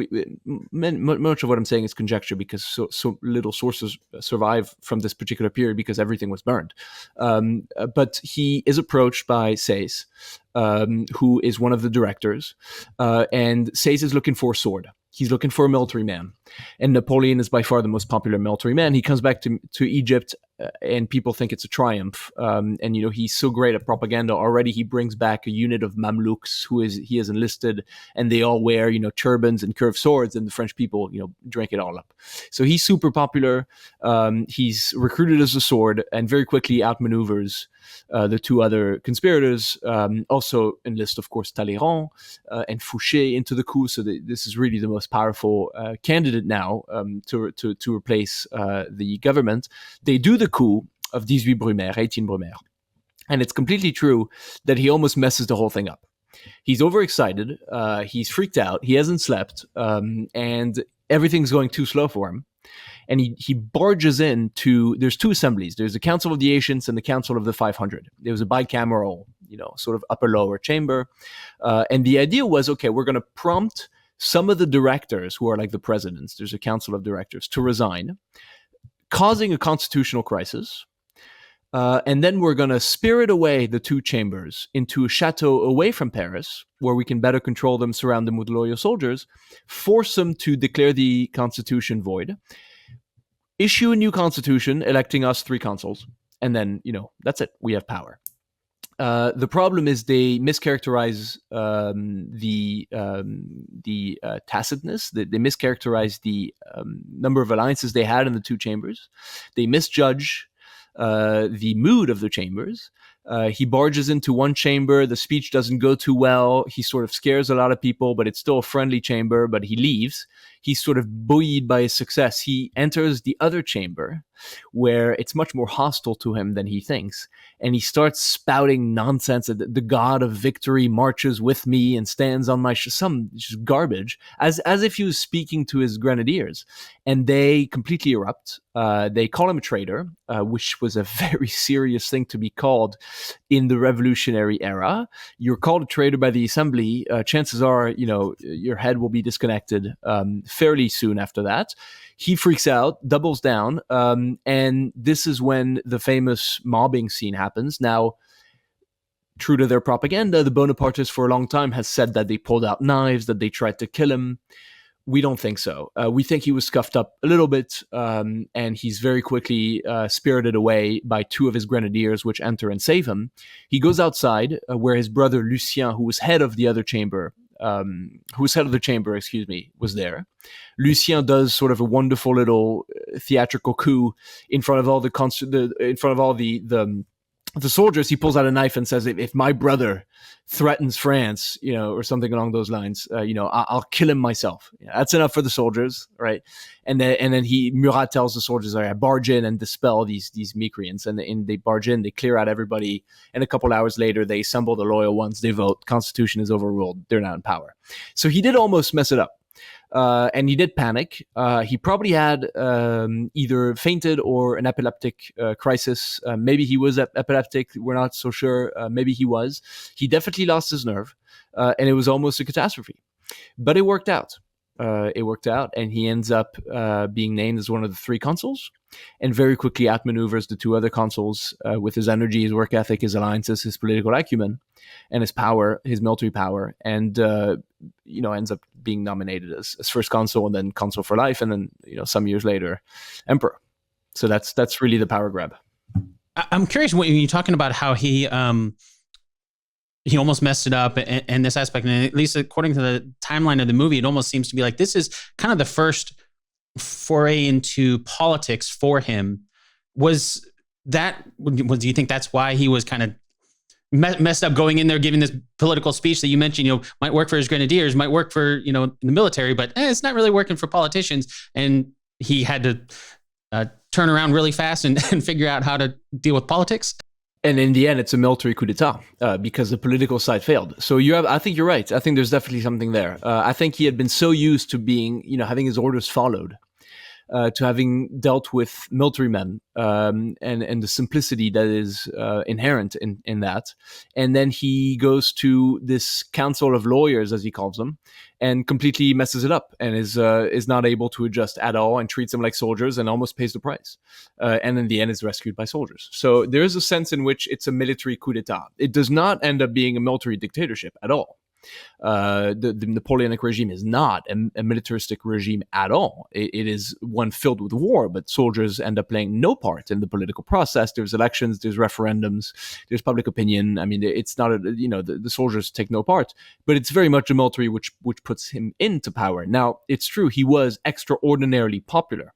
Much of what I'm saying is conjecture because so little sources survive from this particular period because everything was burned. But he is approached by Seyss, who is one of the directors, and Seyss is looking for a sword. He's looking for a military man, and Napoleon is by far the most popular military man. He comes back to Egypt, and people think it's a triumph. And he's so great at propaganda already. He brings back a unit of Mamluks he has enlisted, and they all wear turbans and curved swords, and the French people drank it all up. So he's super popular. He's recruited as a sword, and very quickly outmaneuvers the 2 other conspirators. Also enlist, of course, Talleyrand and Fouché into the coup. So this is really the most powerful candidate now to replace the government. They do the coup of 18 Brumaire. And it's completely true that he almost messes the whole thing up. He's overexcited. He's freaked out. He hasn't slept. And everything's going too slow for him. And he barges into, there's 2 assemblies. There's the Council of the Ancients and the Council of the 500. There was a bicameral, sort of upper-lower chamber. And the idea was, okay, we're going to prompt some of the directors who are like the presidents, there's a council of directors, to resign, causing a constitutional crisis. And then we're going to spirit away the 2 chambers into a chateau away from Paris, where we can better control them, surround them with loyal soldiers, force them to declare the constitution void, issue a new constitution, electing us 3 consuls, and then, that's it. We have power. The problem is they mischaracterize the tacitness. They mischaracterize the number of alliances they had in the two chambers. They misjudge the mood of the chambers. He barges into one chamber. The speech doesn't go too well. He sort of scares a lot of people, but it's still a friendly chamber, but he leaves. He's sort of buoyed by his success. He enters the other chamber where it's much more hostile to him than he thinks. And he starts spouting nonsense. The god of victory marches with me and stands on my some just garbage, as if he was speaking to his grenadiers. And they completely erupt. They call him a traitor, which was a very serious thing to be called in the revolutionary era. You're called a traitor by the assembly. Chances are, your head will be disconnected fairly soon after that. He freaks out, doubles down, and this is when the famous mobbing scene happens. Now, true to their propaganda, the Bonapartists for a long time has said that they pulled out knives, that they tried to kill him. We don't think so. We think he was scuffed up a little bit, and he's very quickly spirited away by two of his grenadiers, which enter and save him. He goes outside where his brother Lucien, who was head of the chamber, was there. Lucien does sort of a wonderful little theatrical coup in front of all the soldiers. He pulls out a knife and says, "If my brother threatens France, or something along those lines, I'll kill him myself." That's enough for the soldiers, right? And then Murat tells the soldiers, "All right, barge in and dispel these miscreants." And they barge in, they clear out everybody, and a couple hours later, they assemble the loyal ones. They vote. Constitution is overruled. They're now in power. So he did almost mess it up. And he did panic. He probably had either fainted or an epileptic crisis. Maybe he was epileptic. We're not so sure. Maybe he was. He definitely lost his nerve, and it was almost a catastrophe. But it worked out. And he ends up being named as one of the three consuls, and very quickly outmaneuvers the two other consuls with his energy, his work ethic, his alliances, his political acumen, and his power, his military power, and ends up being nominated as first consul and then consul for life, and then some years later, emperor. So that's really the power grab. I'm curious when you're talking about how he almost messed it up in this aspect, and at least according to the timeline of the movie, it almost seems to be like this is kind of the first foray into politics for him. Do you think that's why he was kind of messed up going in there, giving this political speech that you mentioned, might work for his grenadiers, might work for, the military, but it's not really working for politicians. And he had to turn around really fast and figure out how to deal with politics. And in the end, it's a military coup d'etat because the political side failed. So I think you're right. I think there's definitely something there. I think he had been so used to being, having his orders followed, to having dealt with military men, and the simplicity that is inherent in that. And then he goes to this council of lawyers, as he calls them, and completely messes it up and is not able to adjust at all and treats them like soldiers and almost pays the price. And in the end is rescued by soldiers. So there is a sense in which it's a military coup d'etat. It does not end up being a military dictatorship at all. The Napoleonic regime is not a militaristic regime at all. It is one filled with war, but soldiers end up playing no part in the political process. There's elections, there's referendums, there's public opinion. I mean, it's not the soldiers take no part, but it's very much a military which puts him into power. Now, it's true he was extraordinarily popular.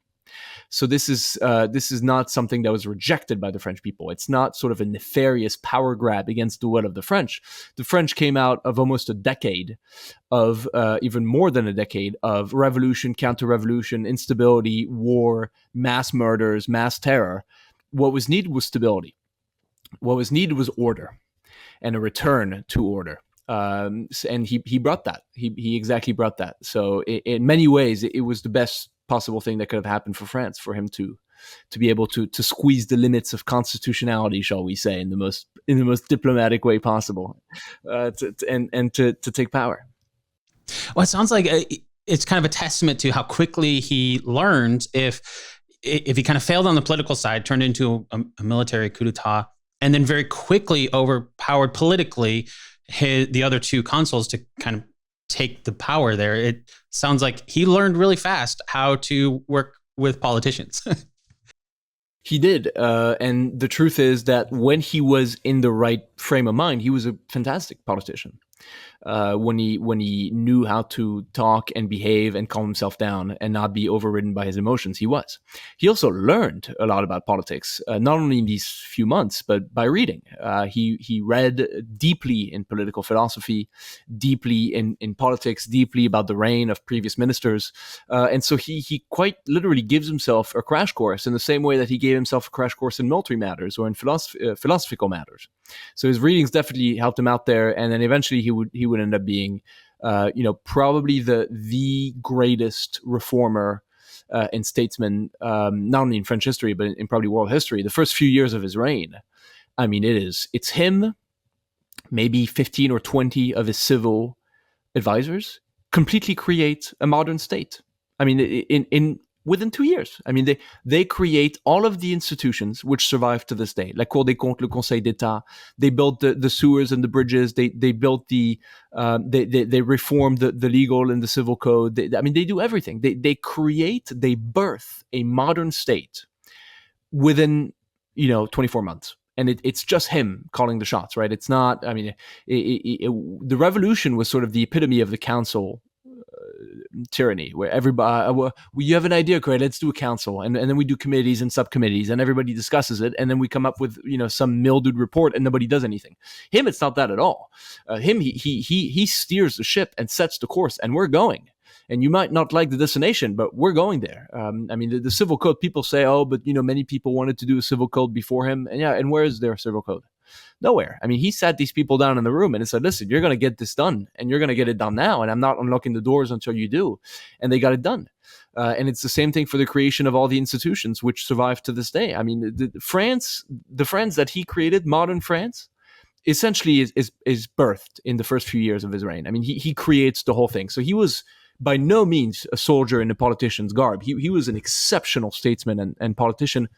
So this is not something that was rejected by the French people. It's not sort of a nefarious power grab against the will of the French. The French came out of almost a decade of, even more than a decade, of revolution, counter-revolution, instability, war, mass murders, mass terror. What was needed was stability. What was needed was order and a return to order. And he brought that. He exactly brought that. So in many ways, it was the best possible thing that could have happened for France, for him to be able to squeeze the limits of constitutionality, shall we say, in the most diplomatic way possible, to take power. Well, it sounds like it's kind of a testament to how quickly he learned. If he kind of failed on the political side, turned into a military coup d'etat, and then very quickly overpowered politically the other two consuls to kind of take the power there. It sounds like he learned really fast how to work with politicians. He did, and the truth is that when he was in the right frame of mind, he was a fantastic politician. When he knew how to talk and behave and calm himself down and not be overridden by his emotions, he was. He also learned a lot about politics, not only in these few months, but by reading. He read deeply in political philosophy, deeply in politics, deeply about the reign of previous ministers. And so he quite literally gives himself a crash course in the same way that he gave himself a crash course in military matters or in philosophical matters. So his readings definitely helped him out there, and then eventually he would end up being, probably the greatest reformer and statesman, not only in French history but in probably world history. The first few years of his reign, I mean, it's him, maybe 15 or 20 of his civil advisors, completely create a modern state. I mean, in within 2 years. I mean, they create all of the institutions which survive to this day. La Cour des Comptes, le Conseil d'État. They built the sewers and the bridges. They built they reformed the legal and the civil code. They do everything. They birth a modern state within 24 months. And it's just him calling the shots, right? It's not. I mean, the revolution was sort of the epitome of the council tyranny, where everybody, you have an idea, great, let's do a council, and then we do committees and subcommittees, and everybody discusses it, and then we come up with some mildewed report, and nobody does anything. Him, it's not that at all. He steers the ship and sets the course, and we're going. And you might not like the destination, but we're going there. The civil code, people say, oh, but many people wanted to do a civil code before him, and where is their civil code? Nowhere. I mean, he sat these people down in the room and said, listen, you're going to get this done, and you're going to get it done now, and I'm not unlocking the doors until you do. And they got it done. And it's the same thing for the creation of all the institutions which survive to this day. I mean, the France that he created, modern France, essentially is birthed in the first few years of his reign. I mean, he creates the whole thing. So he was by no means a soldier in a politician's garb. He was an exceptional statesman and politician,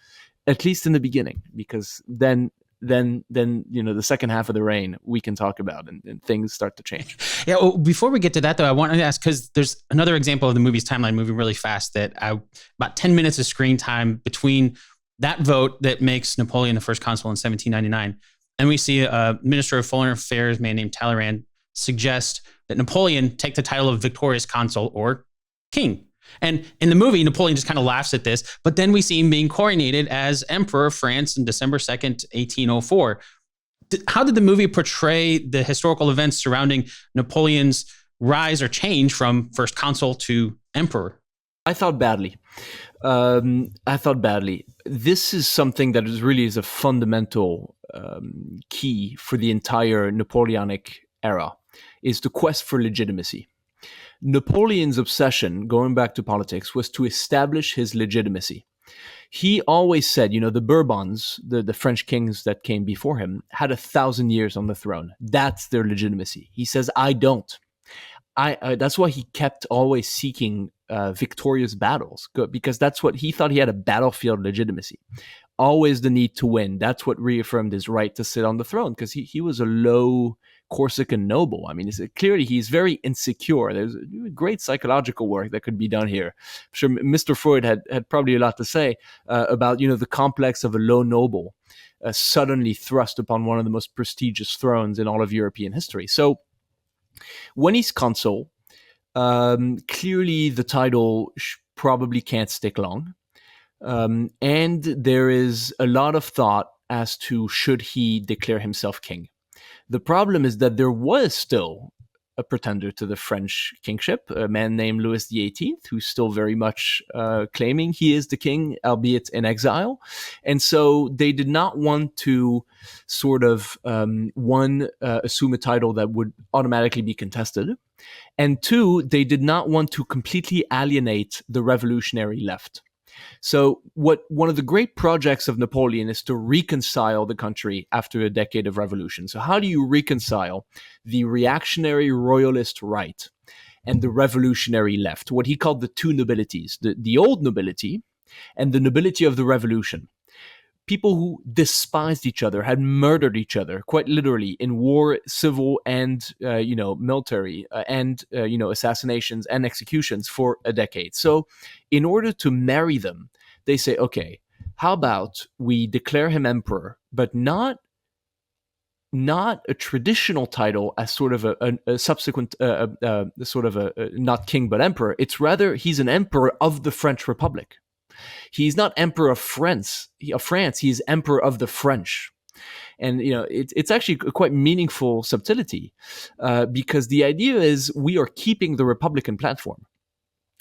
at least in the beginning, because then the second half of the reign we can talk about, and things start to change. Yeah. Well, before we get to that, though, I want to ask, because there's another example of the movie's timeline moving really fast, that about 10 minutes of screen time between that vote that makes Napoleon the first consul in 1799, and we see a minister of foreign affairs man named Talleyrand suggest that Napoleon take the title of victorious consul or king. And in the movie, Napoleon just kind of laughs at this, but then we see him being coronated as Emperor of France on December 2nd, 1804. How did the movie portray the historical events surrounding Napoleon's rise or change from first consul to emperor? I thought badly. This is something that is a fundamental key for the entire Napoleonic era, is the quest for legitimacy. Napoleon's obsession, going back to politics, was to establish his legitimacy. He always said, the Bourbons, the French kings that came before him, had 1,000 years on the throne. That's their legitimacy. He says, I don't. That's why he kept always seeking victorious battles, because that's what he thought. He had a battlefield legitimacy. Always the need to win. That's what reaffirmed his right to sit on the throne, because he was a low Corsican noble. I mean, clearly he's very insecure. There's great psychological work that could be done here. I'm sure Mr. Freud had probably a lot to say about the complex of a low noble suddenly thrust upon one of the most prestigious thrones in all of European history. So when he's consul, clearly the title probably can't stick long. And there is a lot of thought as to should he declare himself king. The problem is that there was still a pretender to the French kingship, a man named Louis XVIII, who's still very much claiming he is the king, albeit in exile. And so they did not want to sort of, assume a title that would automatically be contested. And two, they did not want to completely alienate the revolutionary left. So one of the great projects of Napoleon is to reconcile the country after a decade of revolution. So how do you reconcile the reactionary royalist right and the revolutionary left, what he called the two nobilities, the old nobility and the nobility of the revolution? People who despised each other, had murdered each other, quite literally, in war, civil and military, and assassinations and executions for a decade. So, in order to marry them, they say, okay, how about we declare him emperor, but not a traditional title as sort of a subsequent sort of a not king but emperor. It's rather he's an emperor of the French Republic. He's not emperor of France. He's emperor of the French. And it's actually a quite meaningful subtlety, because the idea is we are keeping the Republican platform.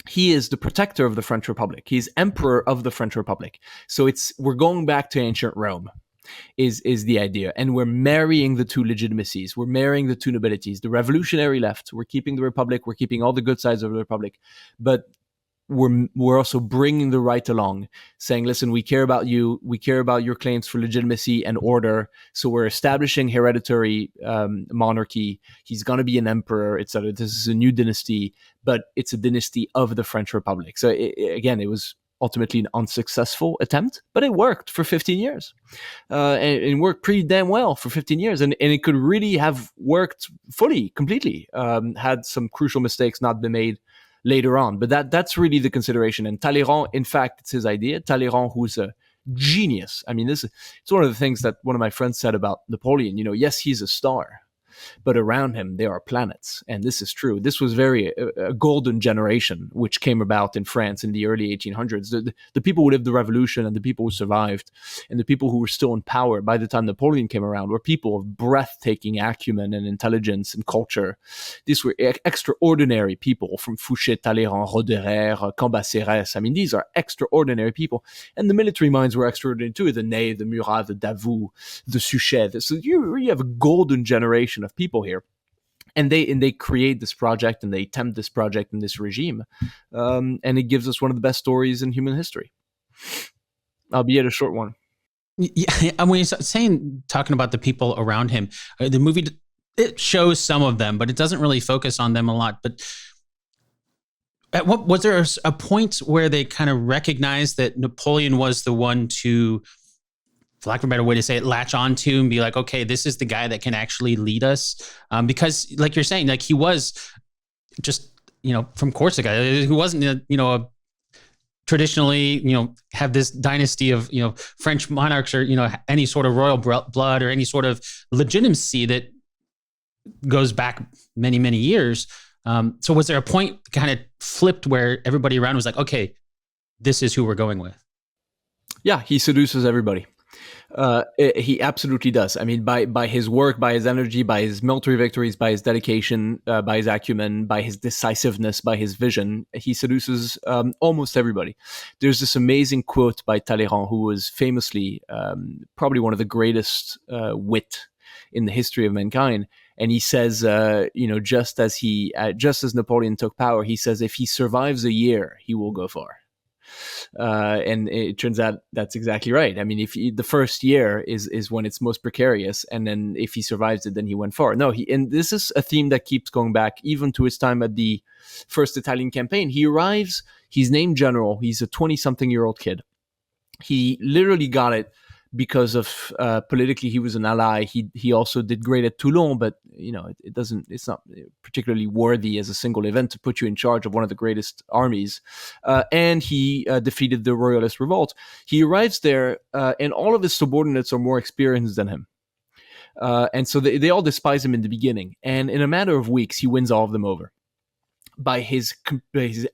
He is the protector of the French Republic. He's emperor of the French Republic. So we're going back to ancient Rome. Is the idea, and we're marrying the two legitimacies. We're marrying the two nobilities. The revolutionary left. We're keeping the Republic. We're keeping all the good sides of the Republic, but we're also bringing the right along, saying, listen, we care about you. We care about your claims for legitimacy and order. So we're establishing hereditary monarchy. He's going to be an emperor, etc. This is a new dynasty, but it's a dynasty of the French Republic. So it was ultimately an unsuccessful attempt, but it worked for 15 years. And it worked pretty damn well for 15 years. And it could really have worked fully, completely, had some crucial mistakes not been made later on. But that's really the consideration. And Talleyrand, in fact, it's his idea. Talleyrand, who's a genius. I mean, it's one of the things that one of my friends said about Napoleon. Yes, he's a star, but around him there are planets, and this is true. This was a golden generation which came about in France in the early 1800s. The people who lived the revolution and the people who survived and the people who were still in power by the time Napoleon came around were people of breathtaking acumen and intelligence and culture. These were extraordinary people, from Fouché, Talleyrand, Roederer, Cambacérès. I mean, these are extraordinary people, and the military minds were extraordinary too. The Ney, the Murat, the Davout, the Suchet. So you have a golden generation of people here, and they create this project and they attempt this project and this regime, and it gives us one of the best stories in human history, albeit a short one. Yeah, and when you're talking about the people around him, the movie, it shows some of them, but it doesn't really focus on them a lot. But was there a point where they kind of recognized that Napoleon was the one to, for lack of a better way to say it, latch onto and be like, okay, this is the guy that can actually lead us? Because like you're saying, like he was just, from Corsica, who wasn't, a traditionally, have this dynasty of, French monarchs or, any sort of royal blood or any sort of legitimacy that goes back many, many years. So was there a point kind of flipped where everybody around was like, okay, this is who we're going with? Yeah, he seduces everybody. He absolutely does. I mean, by his work, by his energy, by his military victories, by his dedication, by his acumen, by his decisiveness, by his vision, he seduces almost everybody. There's this amazing quote by Talleyrand, who was famously probably one of the greatest wit in the history of mankind. And he says, just as Napoleon took power, he says, if he survives a year, he will go far. And it turns out that's exactly right. I mean, the first year is when it's most precarious, and then if he survives it, then he went far. No, and this is a theme that keeps going back even to his time at the first Italian campaign. He arrives, he's named general, he's a 20-something-year-old kid. He literally got it because of politically he was an ally. He also did great at Toulon, but it's not particularly worthy as a single event to put you in charge of one of the greatest armies. And he defeated the royalist revolt. He arrives there, and all of his subordinates are more experienced than him. And so they all despise him in the beginning. And in a matter of weeks, he wins all of them over by his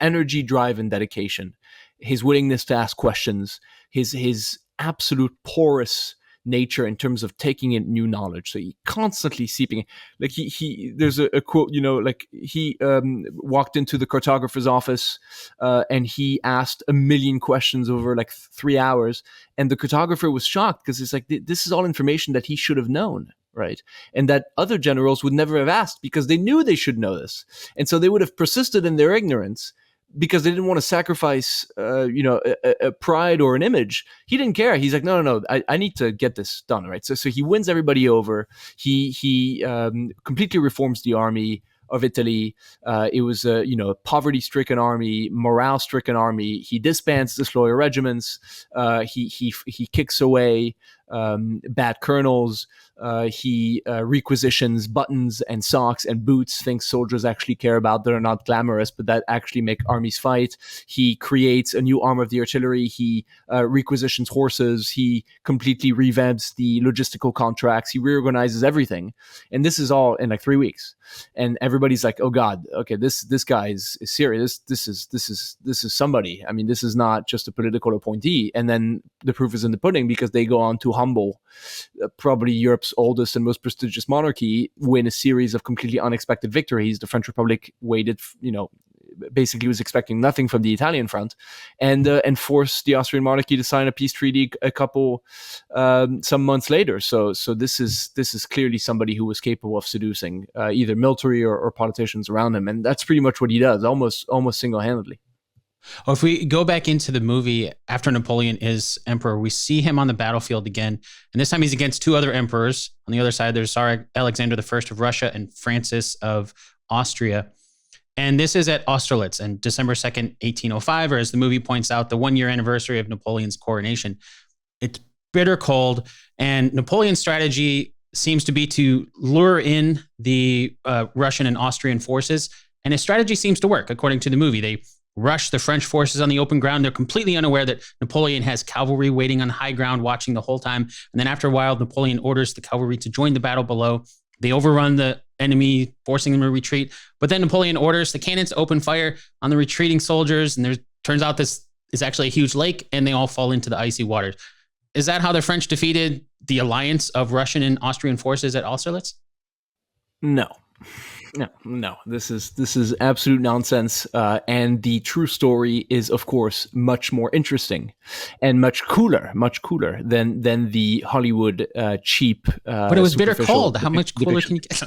energy, drive, and dedication, his willingness to ask questions, his absolute porous nature in terms of taking in new knowledge. So he constantly seeping. Like he there's a quote, he walked into the cartographer's office and he asked 1 million questions over like 3 hours, and the cartographer was shocked because it's like this is all information that he should have known, right? And that other generals would never have asked because they knew they should know this, and so they would have persisted in their ignorance because they didn't want to sacrifice, a pride or an image. He didn't care. He's like, no, I need to get this done, right? So he wins everybody over. He completely reforms the army of Italy. It was a poverty-stricken army, morale-stricken army. He disbands disloyal regiments. He kicks away bad colonels. He requisitions buttons and socks and boots, things soldiers actually care about that are not glamorous, but that actually make armies fight. He creates a new arm of the artillery. He requisitions horses. He completely revamps the logistical contracts. He reorganizes everything. And this is all in like 3 weeks. And everybody's like, oh God, okay, this guy is serious. This is somebody. I mean, this is not just a political appointee. And then the proof is in the pudding, because they go on to humble probably Europe's oldest and most prestigious monarchy, win a series of completely unexpected victories. The French Republic waited, basically was expecting nothing from the Italian front, and forced the Austrian monarchy to sign a peace treaty some months later. So this is clearly somebody who was capable of seducing either military or politicians around him, and that's pretty much what he does, almost single-handedly. Well, if we go back into the movie, after Napoleon is emperor, we see him on the battlefield again. And this time he's against two other emperors. On the other side, there's Tsar Alexander I of Russia and Francis of Austria. And this is at Austerlitz on December 2nd, 1805, or as the movie points out, the 1-year anniversary of Napoleon's coronation. It's bitter cold, and Napoleon's strategy seems to be to lure in the Russian and Austrian forces. And his strategy seems to work, according to the movie. They rush the French forces on the open ground. They're completely unaware that Napoleon has cavalry waiting on high ground, watching the whole time. And then after a while, Napoleon orders the cavalry to join the battle below. They overrun the enemy, forcing them to retreat. But then Napoleon orders the cannons to open fire on the retreating soldiers. And turns out this is actually a huge lake, and they all fall into the icy waters. Is that how the French defeated the alliance of Russian and Austrian forces at Austerlitz? No. This is absolute nonsense, and the true story is, of course, much more interesting and much cooler than the Hollywood cheap. But it was bitter cold. How much cooler can you get?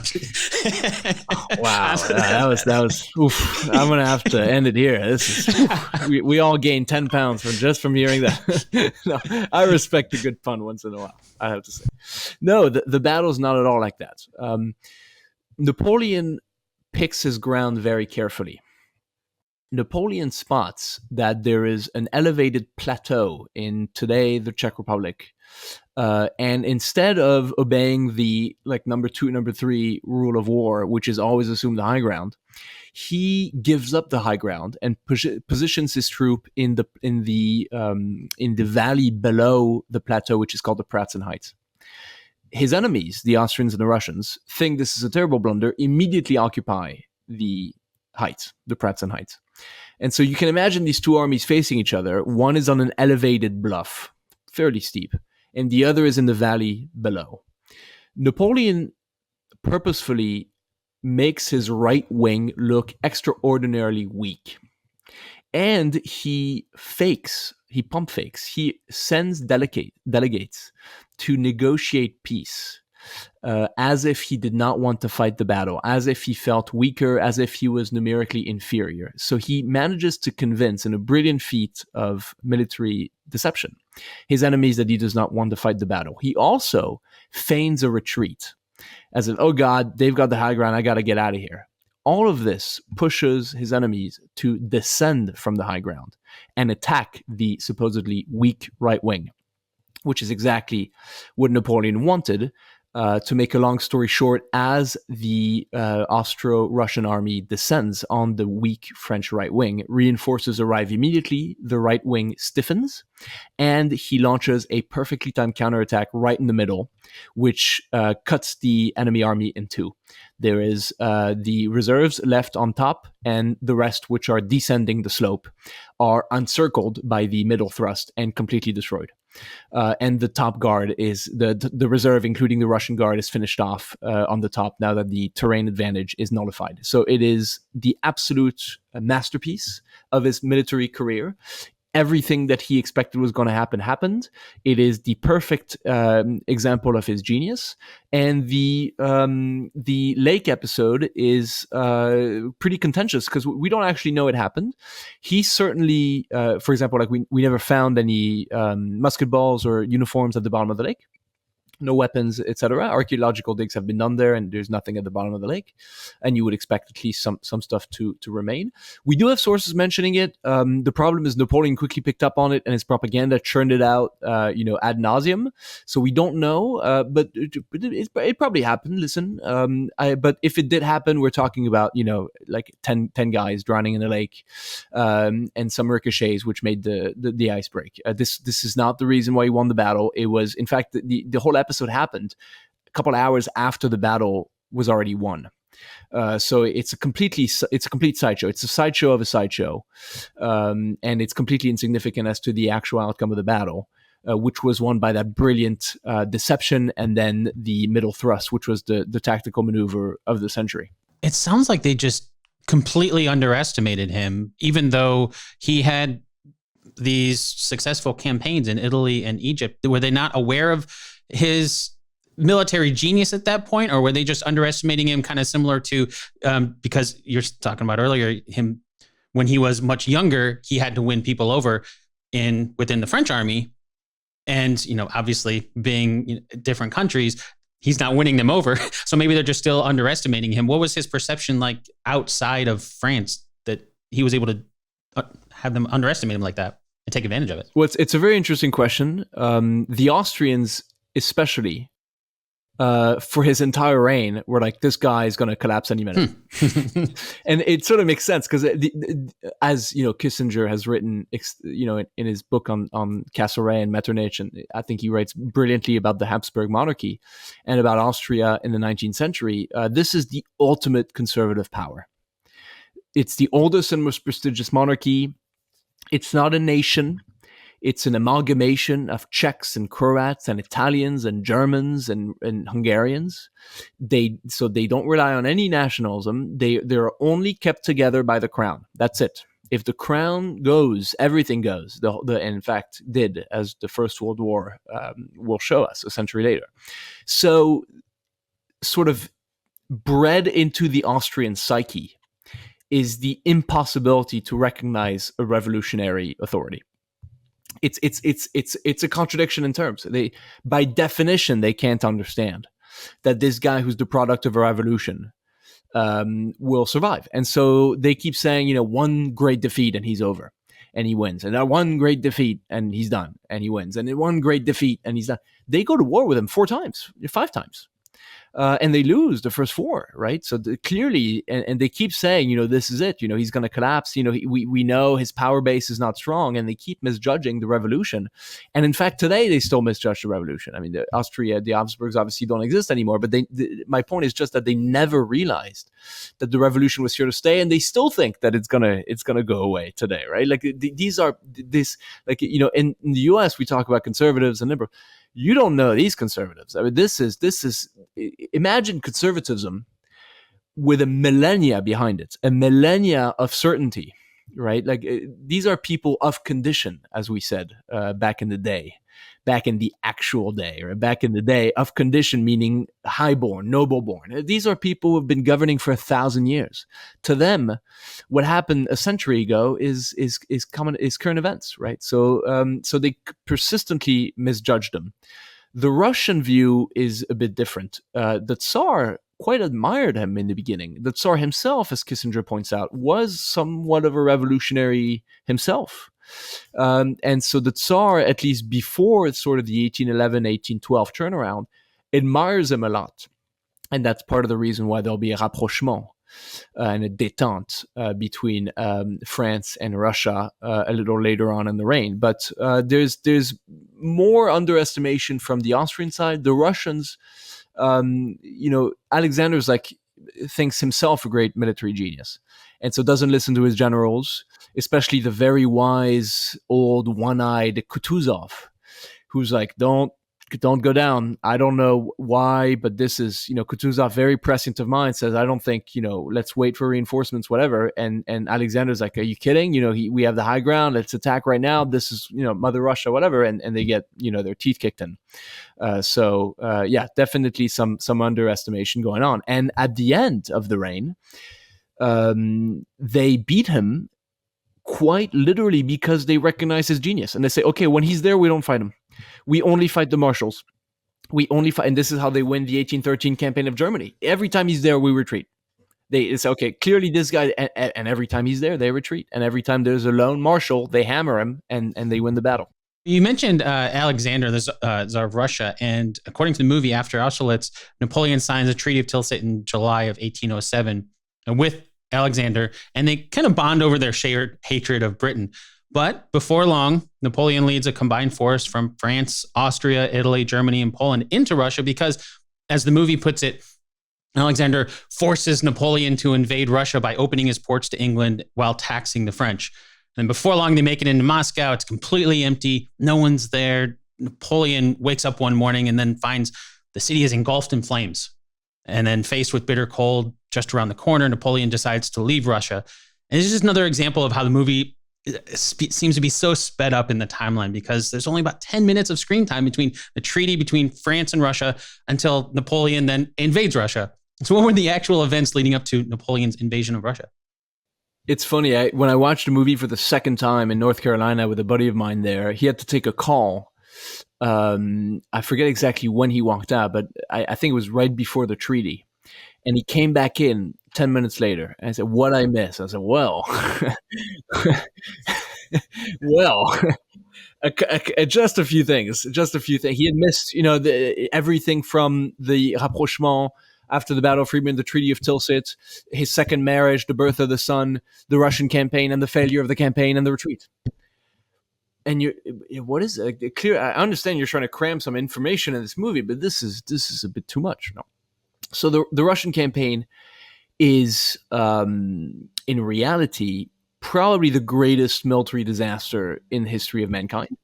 Wow, that was. Oof, I'm gonna have to end it here. This is. We all gained 10 pounds from hearing that. No, I respect a good pun once in a while, I have to say. No, the battle's not at all like that. Napoleon picks his ground very carefully. Napoleon spots that there is an elevated plateau in today the Czech Republic, and instead of obeying the number 2, number 3 rule of war, which is always assume the high ground, he gives up the high ground and positions his troop in the valley below the plateau, which is called the Pratzen Heights. His enemies, the Austrians and the Russians, think this is a terrible blunder, immediately occupy the heights, the Pratzen Heights. And so you can imagine these two armies facing each other. One is on an elevated bluff, fairly steep, and the other is in the valley below. Napoleon purposefully makes his right wing look extraordinarily weak. And he pump fakes. He sends delegates to negotiate peace, as if he did not want to fight the battle, as if he felt weaker, as if he was numerically inferior. So he manages to convince, in a brilliant feat of military deception, his enemies that he does not want to fight the battle. He also feigns a retreat, as if, oh God, they've got the high ground, I got to get out of here. All of this pushes his enemies to descend from the high ground and attack the supposedly weak right wing, which is exactly what Napoleon wanted. To make a long story short, as the Austro-Russian army descends on the weak French right wing, reinforcements arrive immediately, the right wing stiffens, and he launches a perfectly timed counterattack right in the middle, which cuts the enemy army in two. There is the reserves left on top, and the rest, which are descending the slope, are encircled by the middle thrust and completely destroyed. And the top guard is the reserve, including the Russian guard, is finished off on the top now that the terrain advantage is nullified. So it is the absolute masterpiece of his military career. Everything that he expected was going to happen happened. It is the perfect example of his genius. And the lake episode is pretty contentious because we don't actually know it happened. He certainly, for example, we never found any musket balls or uniforms at the bottom of the lake. no weapons, etc. Archaeological digs have been done there, and there's nothing at the bottom of the lake, and you would expect at least some stuff to remain. We do have sources mentioning it. The problem is Napoleon quickly picked up on it, and his propaganda churned it out, ad nauseum. So we don't know, but it probably happened. Listen, but if it did happen, we're talking about like 10 guys drowning in the lake, and some ricochets which made the ice break. This is not the reason why he won the battle. It was, in fact, the whole episode happened a couple of hours after the battle was already won. So it's a complete sideshow. It's a sideshow of a sideshow, and it's completely insignificant as to the actual outcome of the battle, which was won by that brilliant deception and then the middle thrust, which was the tactical maneuver of the century. It sounds like they just completely underestimated him, even though he had these successful campaigns in Italy and Egypt. Were they not aware of his military genius at that point, or were they just underestimating him, kind of similar to, because you're talking about earlier, him when he was much younger, he had to win people over within the French army, and obviously being different countries, he's not winning them over. So maybe they're just still underestimating him. What was his perception like outside of France that he was able to have them underestimate him like that and take advantage of it? Well, it's a very interesting question. The Austrians, especially, for his entire reign, were like, this guy is going to collapse any minute. And it sort of makes sense because, as Kissinger has written, in his book on Castlereagh and Metternich, and I think he writes brilliantly about the Habsburg monarchy and about Austria in the 19th century. This is the ultimate conservative power. It's the oldest and most prestigious monarchy. It's not a nation. It's an amalgamation of Czechs and Croats and Italians and Germans and Hungarians. They don't rely on any nationalism. They're only kept together by the crown. That's it. If the crown goes, everything goes. And in fact, did, as the First World War will show us a century later. So, sort of bred into the Austrian psyche is the impossibility to recognize a revolutionary authority. It's a contradiction in terms. By definition, they can't understand that this guy who's the product of a revolution will survive. And so they keep saying, one great defeat and he's over and he wins. And one great defeat and he's done and he wins. And then one great defeat and he's done. They go to war with him 5 times. And they lose the first 4, right? So clearly, and they keep saying, this is it. He's going to collapse. We know his power base is not strong, and they keep misjudging the revolution. And in fact, today they still misjudge the revolution. I mean, the Habsburgs obviously don't exist anymore. But my point is just that they never realized that the revolution was here to stay, and they still think that it's gonna go away today, right? Like in the U.S. we talk about conservatives and liberals. You don't know these conservatives. I mean, this is imagine conservatism with a millennia behind it, a millennia of certainty, right? Like these are people of condition, as we said back in the day, back in the actual day, or back in the day of condition, meaning highborn, noble-born. These are people who have been governing for 1,000 years. To them, what happened a century ago is current events, right? So they persistently misjudged them. The Russian view is a bit different. The Tsar quite admired him in the beginning. The Tsar himself, as Kissinger points out, was somewhat of a revolutionary himself. And so the Tsar, at least before sort of the 1811, 1812 turnaround, admires him a lot. And that's part of the reason why there'll be a rapprochement and a détente between France and Russia a little later on in the reign. But there's more underestimation from the Austrian side. The Russians, Alexander's thinks himself a great military genius, and so doesn't listen to his generals, especially the very wise old one-eyed Kutuzov, who's like, don't go down. I don't know why, but this is, Kutuzov, very prescient of mind, says, I don't think, let's wait for reinforcements, whatever. And Alexander's like, are you kidding? We have the high ground. Let's attack right now. This is, Mother Russia, whatever. And they get, their teeth kicked in. Definitely some underestimation going on. And at the end of the reign, they beat him quite literally because they recognize his genius. And they say, okay, when he's there, we don't fight him. We only fight the marshals. We only fight, and this is how they win the 1813 campaign of Germany. Every time he's there, we retreat. It's okay. Clearly, this guy, and every time he's there, they retreat. And every time there's a lone marshal, they hammer him, and they win the battle. You mentioned Alexander, the Tsar of Russia, and according to the movie, after Austerlitz, Napoleon signs a Treaty of Tilsit in July of 1807 with Alexander, and they kind of bond over their shared hatred of Britain. But before long, Napoleon leads a combined force from France, Austria, Italy, Germany, and Poland into Russia because, as the movie puts it, Alexander forces Napoleon to invade Russia by opening his ports to England while taxing the French. And before long, they make it into Moscow. It's completely empty. No one's there. Napoleon wakes up one morning and then finds the city is engulfed in flames. And then faced with bitter cold just around the corner, Napoleon decides to leave Russia. And it's just another example of how the movie seems to be so sped up in the timeline because there's only about 10 minutes of screen time between the treaty between France and Russia until Napoleon then invades Russia. So what were the actual events leading up to Napoleon's invasion of Russia? It's funny, when I watched the movie for the second time in North Carolina with a buddy of mine there, he had to take a call. I forget exactly when he walked out, but I think it was right before the treaty. And he came back in 10 minutes later. And I said, "What'd I miss?" I said, "Well, well, just a few things. Just a few things. He had missed, everything from the rapprochement after the Battle of Friedland, the Treaty of Tilsit, his second marriage, the birth of the son, the Russian campaign, and the failure of the campaign and the retreat." And what is it? Clear? I understand you're trying to cram some information in this movie, but this is a bit too much. No. So the Russian campaign is, in reality, probably the greatest military disaster in the history of mankind.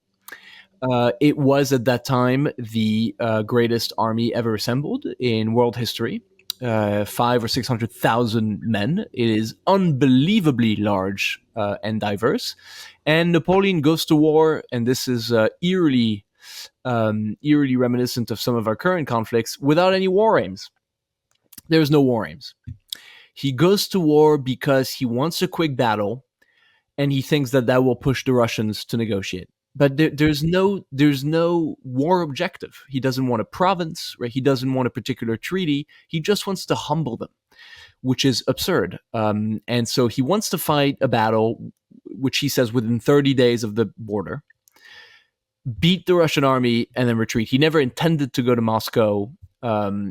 It was at that time the greatest army ever assembled in world history. 500,000 or 600,000 men. It is unbelievably large and diverse. And Napoleon goes to war, and this is eerily reminiscent of some of our current conflicts, without any war aims. There's no war aims. He goes to war because he wants a quick battle, and he thinks that will push the Russians to negotiate. But there's no war objective. He doesn't want a province, right? He doesn't want a particular treaty. He just wants to humble them, which is absurd. And so he wants to fight a battle, which he says within 30 days of the border, beat the Russian army, and then retreat. He never intended to go to Moscow.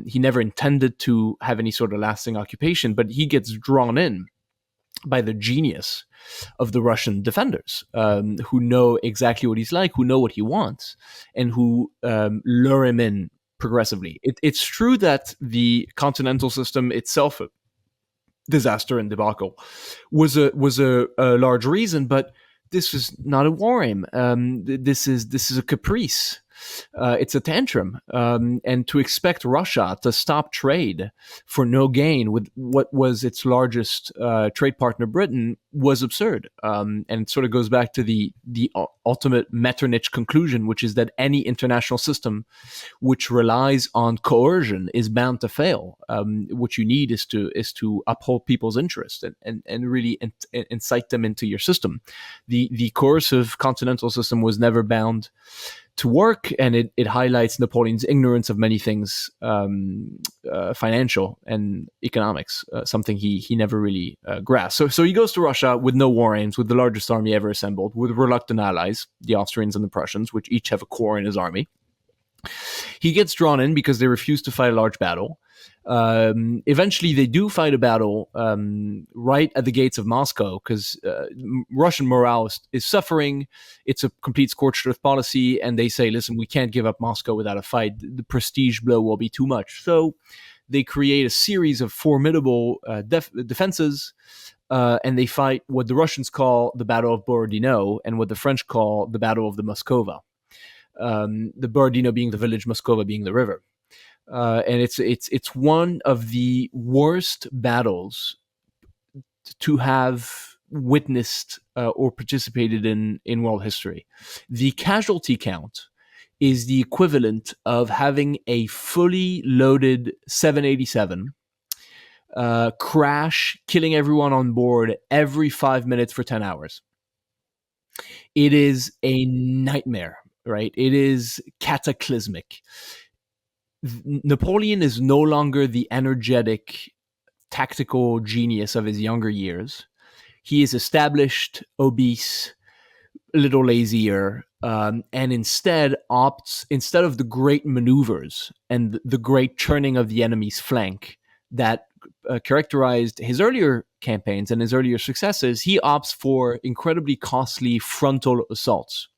He never intended to have any sort of lasting occupation, but he gets drawn in by the genius of the Russian defenders, who know exactly what he's like, who know what he wants, and who lure him in progressively. It's true that the continental system itself, a disaster and debacle, was a large reason, but this is not a war aim. This is a caprice. It's a tantrum, and to expect Russia to stop trade for no gain with what was its largest trade partner, Britain, was absurd. And it sort of goes back to the ultimate Metternich conclusion, which is that any international system which relies on coercion is bound to fail. What you need is to uphold people's interest and really incite them into your system. The coercive continental system was never bound to work, and it highlights Napoleon's ignorance of many things, financial and economics, something he never really grasped. So he goes to Russia with no war aims, with the largest army ever assembled, with reluctant allies, the Austrians and the Prussians, which each have a corps in his army. He gets drawn in because they refuse to fight a large battle. Eventually, they do fight a battle right at the gates of Moscow because Russian morale is suffering. It's a complete scorched earth policy, and they say, listen, we can't give up Moscow without a fight. The prestige blow will be too much. So they create a series of formidable defenses, and they fight what the Russians call the Battle of Borodino and what the French call the Battle of the Moskova. The Borodino being the village, Moskova being the river. And it's one of the worst battles to have witnessed or participated in world history. The casualty count is the equivalent of having a fully loaded 787 crash, killing everyone on board every 5 minutes for 10 hours. It is a nightmare, right? It is cataclysmic. Napoleon is no longer the energetic tactical genius of his younger years. He is established, obese, a little lazier, and instead of the great maneuvers and the great turning of the enemy's flank that characterized his earlier campaigns and his earlier successes, he opts for incredibly costly frontal assaults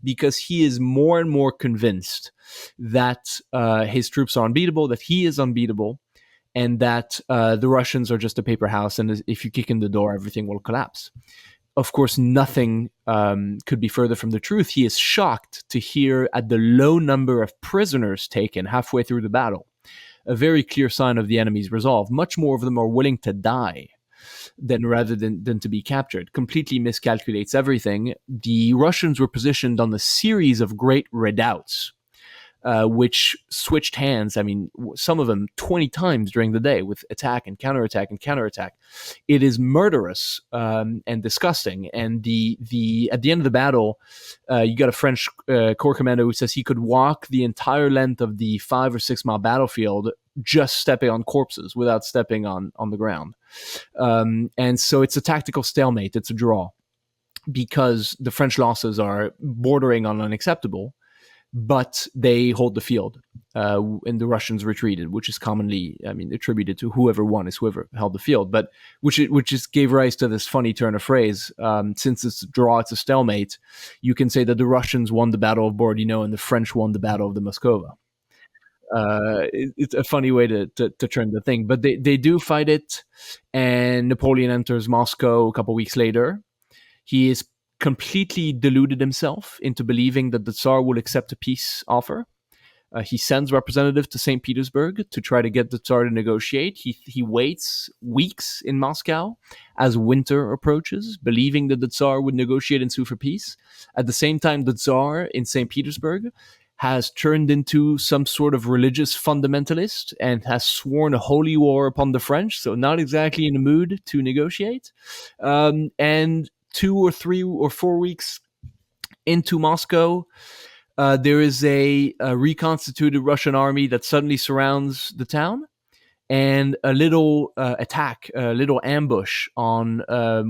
because he is more and more convinced that his troops are unbeatable, that he is unbeatable, and that the Russians are just a paper house, and if you kick in the door, everything will collapse. Of course, nothing could be further from the truth. He is shocked to hear at the low number of prisoners taken halfway through the battle, a very clear sign of the enemy's resolve. Much more of them are willing to die rather than to be captured. Completely miscalculates everything. The Russians were positioned on a series of great redoubts, which switched hands. I mean, some of them 20 times during the day with attack and counterattack and counterattack. It is murderous and disgusting. And at the end of the battle, you got a French corps commander who says he could walk the entire length of the 5 or 6 mile battlefield just stepping on corpses without stepping on the ground. And so it's a tactical stalemate. It's a draw because the French losses are bordering on unacceptable. But they hold the field, and the Russians retreated, which is commonly, attributed to whoever won is whoever held the field. But which just gave rise to this funny turn of phrase. Since it's a draw, it's a stalemate. You can say that the Russians won the Battle of Borodino and the French won the Battle of the Moskova. It's a funny way to turn the thing, but they do fight it, and Napoleon enters Moscow a couple weeks later. He is completely deluded himself into believing that the Tsar will accept a peace offer. He sends representatives to St. Petersburg to try to get the Tsar to negotiate. He waits weeks in Moscow as winter approaches, believing that the Tsar would negotiate and sue for peace. At the same time, the Tsar in St. Petersburg has turned into some sort of religious fundamentalist and has sworn a holy war upon the French, so not exactly in the mood to negotiate. And 2 or 3 or 4 weeks into Moscow, there is a reconstituted Russian army that suddenly surrounds the town, and a little attack, a little ambush on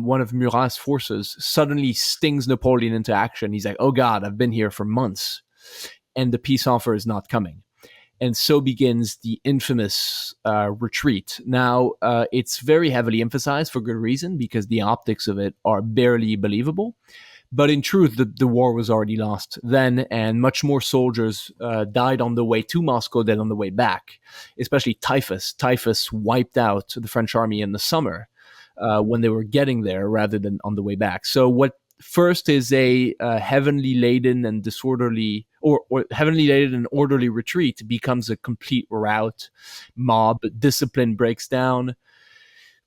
one of Murat's forces suddenly stings Napoleon into action. He's like, oh God, I've been here for months, and the peace offer is not coming. And so begins the infamous retreat. Now, it's very heavily emphasized for good reason, because the optics of it are barely believable. But in truth, the war was already lost then, and much more soldiers died on the way to Moscow than on the way back, especially typhus. Typhus wiped out the French army in the summer when they were getting there rather than on the way back. So what first is a heavenly laden and disorderly, or heavenly laden and orderly retreat becomes a complete rout. Mob discipline breaks down.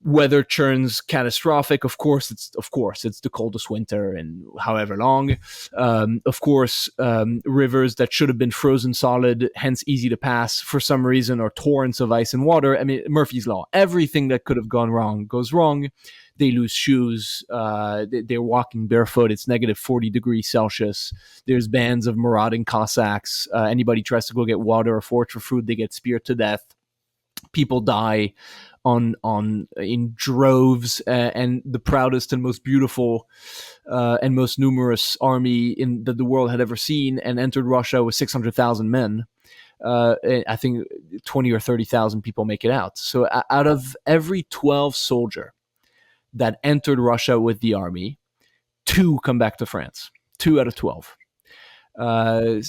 Weather turns catastrophic. Of course, it's the coldest winter in however long. Rivers that should have been frozen solid, hence easy to pass, for some reason are torrents of ice and water. I mean, Murphy's Law. Everything that could have gone wrong goes wrong. They lose shoes. They're walking barefoot. It's negative 40 degrees Celsius. There's bands of marauding Cossacks. Anybody tries to go get water or forage for food, they get speared to death. People die in droves, and the proudest and most beautiful and most numerous army that the world had ever seen and entered Russia with 600,000 men. I think 20 or 30,000 people make it out. So out of every 12 soldier that entered Russia with the army, 2 come back to France. 2 out of 12.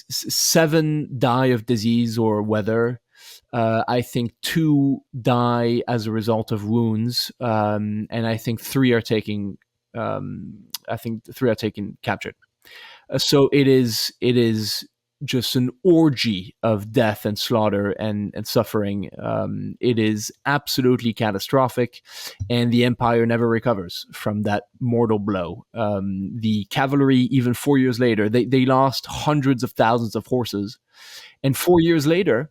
7 die of disease or weather. I think 2 die as a result of wounds, and I think 3 are taken captured. So it is just an orgy of death and slaughter and suffering. It is absolutely catastrophic, and the empire never recovers from that mortal blow. The cavalry, even 4 years later, they lost hundreds of thousands of horses, and 2 years later,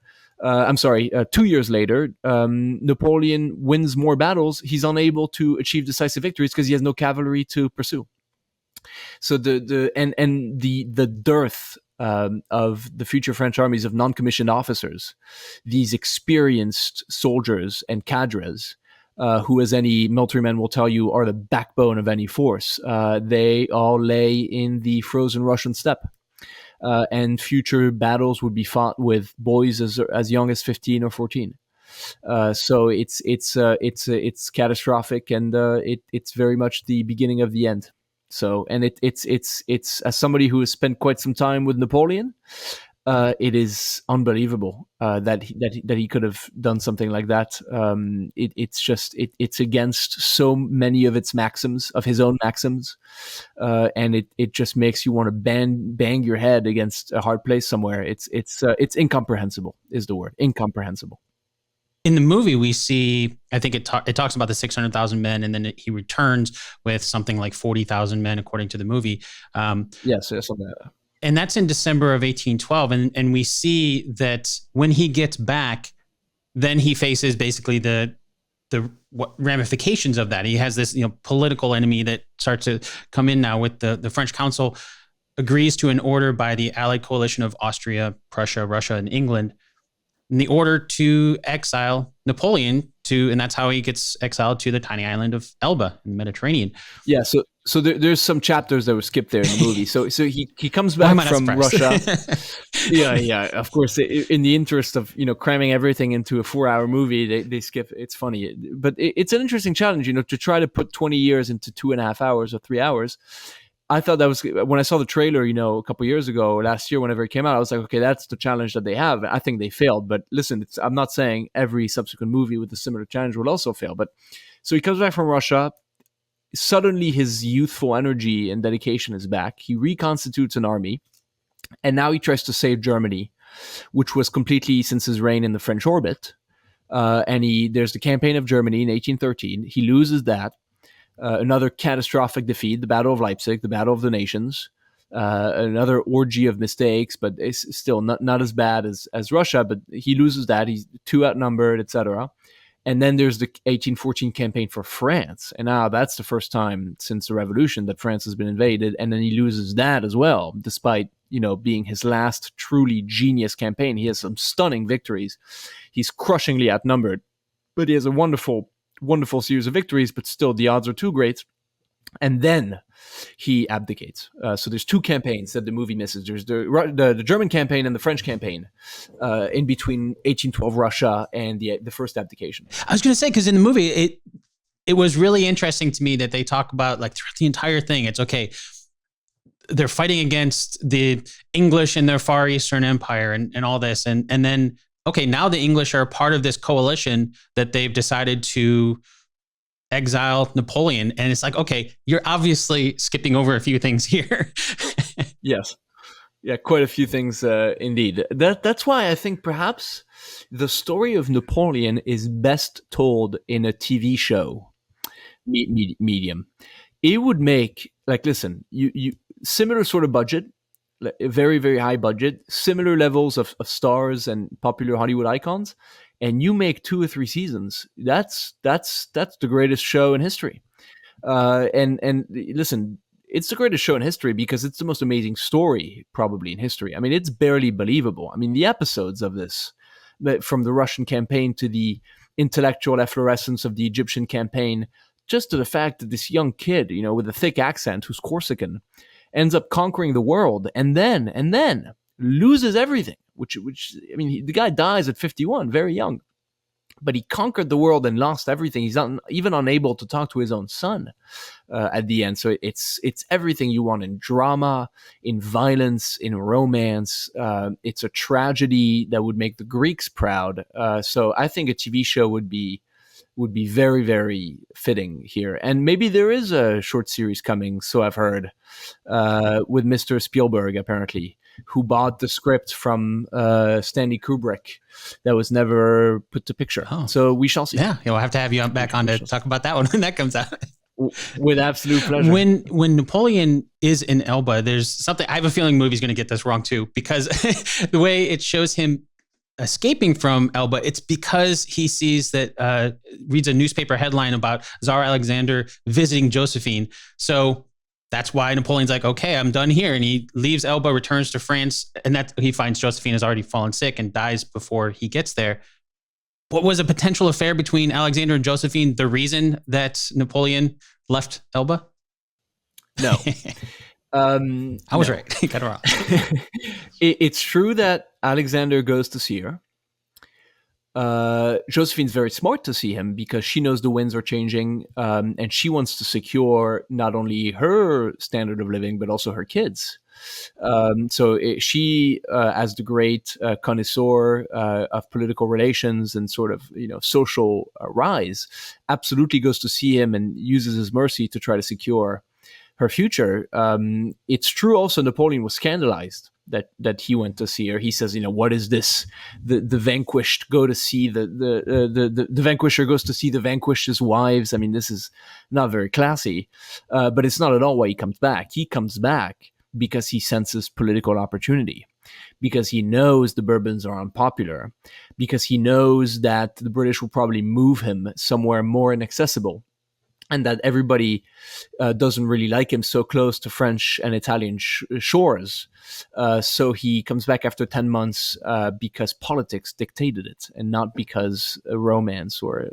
Napoleon wins more battles. He's unable to achieve decisive victories because he has no cavalry to pursue. So the dearth of the future French armies of non-commissioned officers, these experienced soldiers and cadres, who, as any military man will tell you, are the backbone of any force. They all lay in the frozen Russian steppe. And future battles would be fought with boys as young as 15 or 14. So it's catastrophic, and it's very much the beginning of the end. So, and it's as somebody who has spent quite some time with Napoleon, it is unbelievable that he could have done something like that. It's against so many of its maxims, of his own maxims, and it just makes you want to bang your head against a hard place somewhere. It's incomprehensible is the word, incomprehensible. In the movie, we see, I think it talks about the 600,000 men, and then he returns with something like 40,000 men, according to the movie. Yes, something like that. And that's in December of 1812. And we see that when he gets back, then he faces basically the ramifications of that. He has this, political enemy that starts to come in now with the French Council agrees to an order by the Allied coalition of Austria, Prussia, Russia, and England, in the order to exile Napoleon and that's how he gets exiled to the tiny island of Elba in the Mediterranean. Yeah, so there's some chapters that were skipped there in the movie. So he comes back from Russia. yeah. Of course, in the interest of cramming everything into a 4-hour movie, they skip. It's funny, but it's an interesting challenge, to try to put 20 years into 2.5 hours or 3 hours. I thought that was, when I saw the trailer, a couple of years ago, last year, whenever it came out, I was like, okay, that's the challenge that they have. I think they failed. But listen, I'm not saying every subsequent movie with a similar challenge will also fail. But so he comes back from Russia. Suddenly, his youthful energy and dedication is back. He reconstitutes an army. And now he tries to save Germany, which was completely, since his reign, in the French orbit. And there's the campaign of Germany in 1813. He loses that. Another catastrophic defeat, the Battle of Leipzig, the Battle of the Nations, another orgy of mistakes, but it's still not as bad as Russia, but he loses that. He's too outnumbered, etc. And then there's the 1814 campaign for France. And now that's the first time since the revolution that France has been invaded. And then he loses that as well, despite, being his last truly genius campaign. He has some stunning victories. He's crushingly outnumbered, but he has a wonderful series of victories, but still the odds are too great. And then he abdicates. So there's two campaigns that the movie misses. There's the German campaign and the French campaign in between 1812 Russia and the first abdication. I was going to say, because in the movie, it was really interesting to me that they talk about, like, throughout the entire thing, it's okay, they're fighting against the English in their Far Eastern Empire and all this. And then, okay, now the English are part of this coalition that they've decided to exile Napoleon. And it's like, okay, you're obviously skipping over a few things here. Yes. Yeah, quite a few things indeed. That's why I think perhaps the story of Napoleon is best told in a TV show medium. It would make, like, listen, you similar sort of budget, a very, very high budget, similar levels of stars and popular Hollywood icons, and you make 2 or 3 seasons. That's the greatest show in history. And listen, it's the greatest show in history because it's the most amazing story probably in history. I mean, it's barely believable. I mean, the episodes of this, from the Russian campaign to the intellectual efflorescence of the Egyptian campaign, just to the fact that this young kid, with a thick accent, who's Corsican, ends up conquering the world and then loses everything, which I mean, the guy dies at 51, very young, but he conquered the world and lost everything. He's even unable to talk to his own son at the end. So it's everything you want in drama, in violence, in romance. It's a tragedy that would make the Greeks proud. So I think a TV show would be very, very fitting here. And maybe there is a short series coming, so I've heard, with Mr. Spielberg, apparently, who bought the script from Stanley Kubrick that was never put to picture. Oh. So we shall see. Yeah, we'll have to have you back on to talk about that one when that comes out. With absolute pleasure. When Napoleon is in Elba, there's something, I have a feeling the movie's going to get this wrong too, because the way it shows him escaping from Elba, it's because he sees that, reads a newspaper headline about Tsar Alexander visiting Josephine. So that's why Napoleon's like, okay, I'm done here. And he leaves Elba, returns to France, and that he finds Josephine has already fallen sick and dies before he gets there. What was a potential affair between Alexander and Josephine the reason that Napoleon left Elba? No. I was right. Got it wrong. It's true that Alexander goes to see her. Josephine's very smart to see him because she knows the winds are changing, and she wants to secure not only her standard of living but also her kids. She, as the great connoisseur of political relations and sort of social rise, absolutely goes to see him and uses his mercy to try to secure her future. It's true also Napoleon was scandalized that he went to see her. He says, what is this? The vanquished go to see the vanquisher goes to see the vanquished's wives. I mean, this is not very classy, but it's not at all why he comes back. He comes back because he senses political opportunity, because he knows the Bourbons are unpopular, because he knows that the British will probably move him somewhere more inaccessible, and that everybody doesn't really like him so close to French and Italian shores. So he comes back after 10 months because politics dictated it, and not because a romance or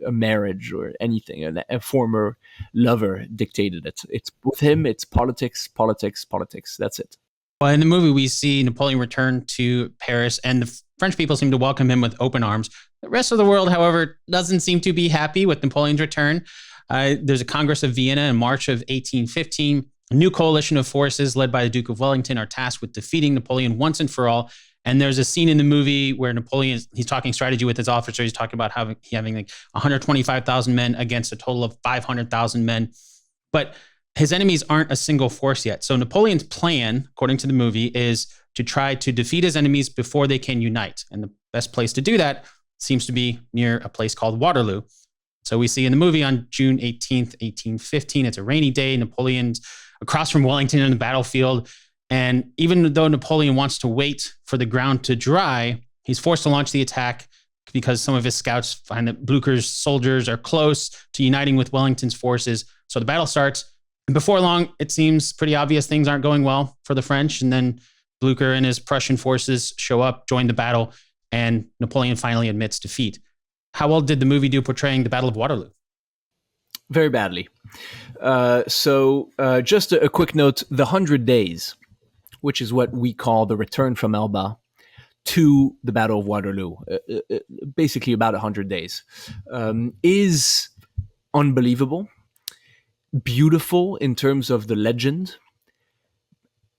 a marriage or anything. A former lover dictated it. It's with him, it's politics, politics, politics. That's it. Well, in the movie, we see Napoleon return to Paris, and the French people seem to welcome him with open arms. The rest of the world, however, doesn't seem to be happy with Napoleon's return. There's a Congress of Vienna in March of 1815. A new coalition of forces led by the Duke of Wellington are tasked with defeating Napoleon once and for all. And there's a scene in the movie where Napoleon, he's talking strategy with his officers. He's talking about having like 125,000 men against a total of 500,000 men. But his enemies aren't a single force yet. So Napoleon's plan, according to the movie, is to try to defeat his enemies before they can unite. And the best place to do that seems to be near a place called Waterloo. So we see in the movie on June 18th, 1815, it's a rainy day. Napoleon's across from Wellington on the battlefield. And even though Napoleon wants to wait for the ground to dry, he's forced to launch the attack because some of his scouts find that Blucher's soldiers are close to uniting with Wellington's forces. So the battle starts. And before long, it seems pretty obvious things aren't going well for the French. And then Blucher and his Prussian forces show up, join the battle, and Napoleon finally admits defeat. How well did the movie do portraying the Battle of Waterloo? Very badly. Just a quick note, the 100 days, which is what we call the return from Elba to the Battle of Waterloo, basically about 100 days, is unbelievable, beautiful in terms of the legend,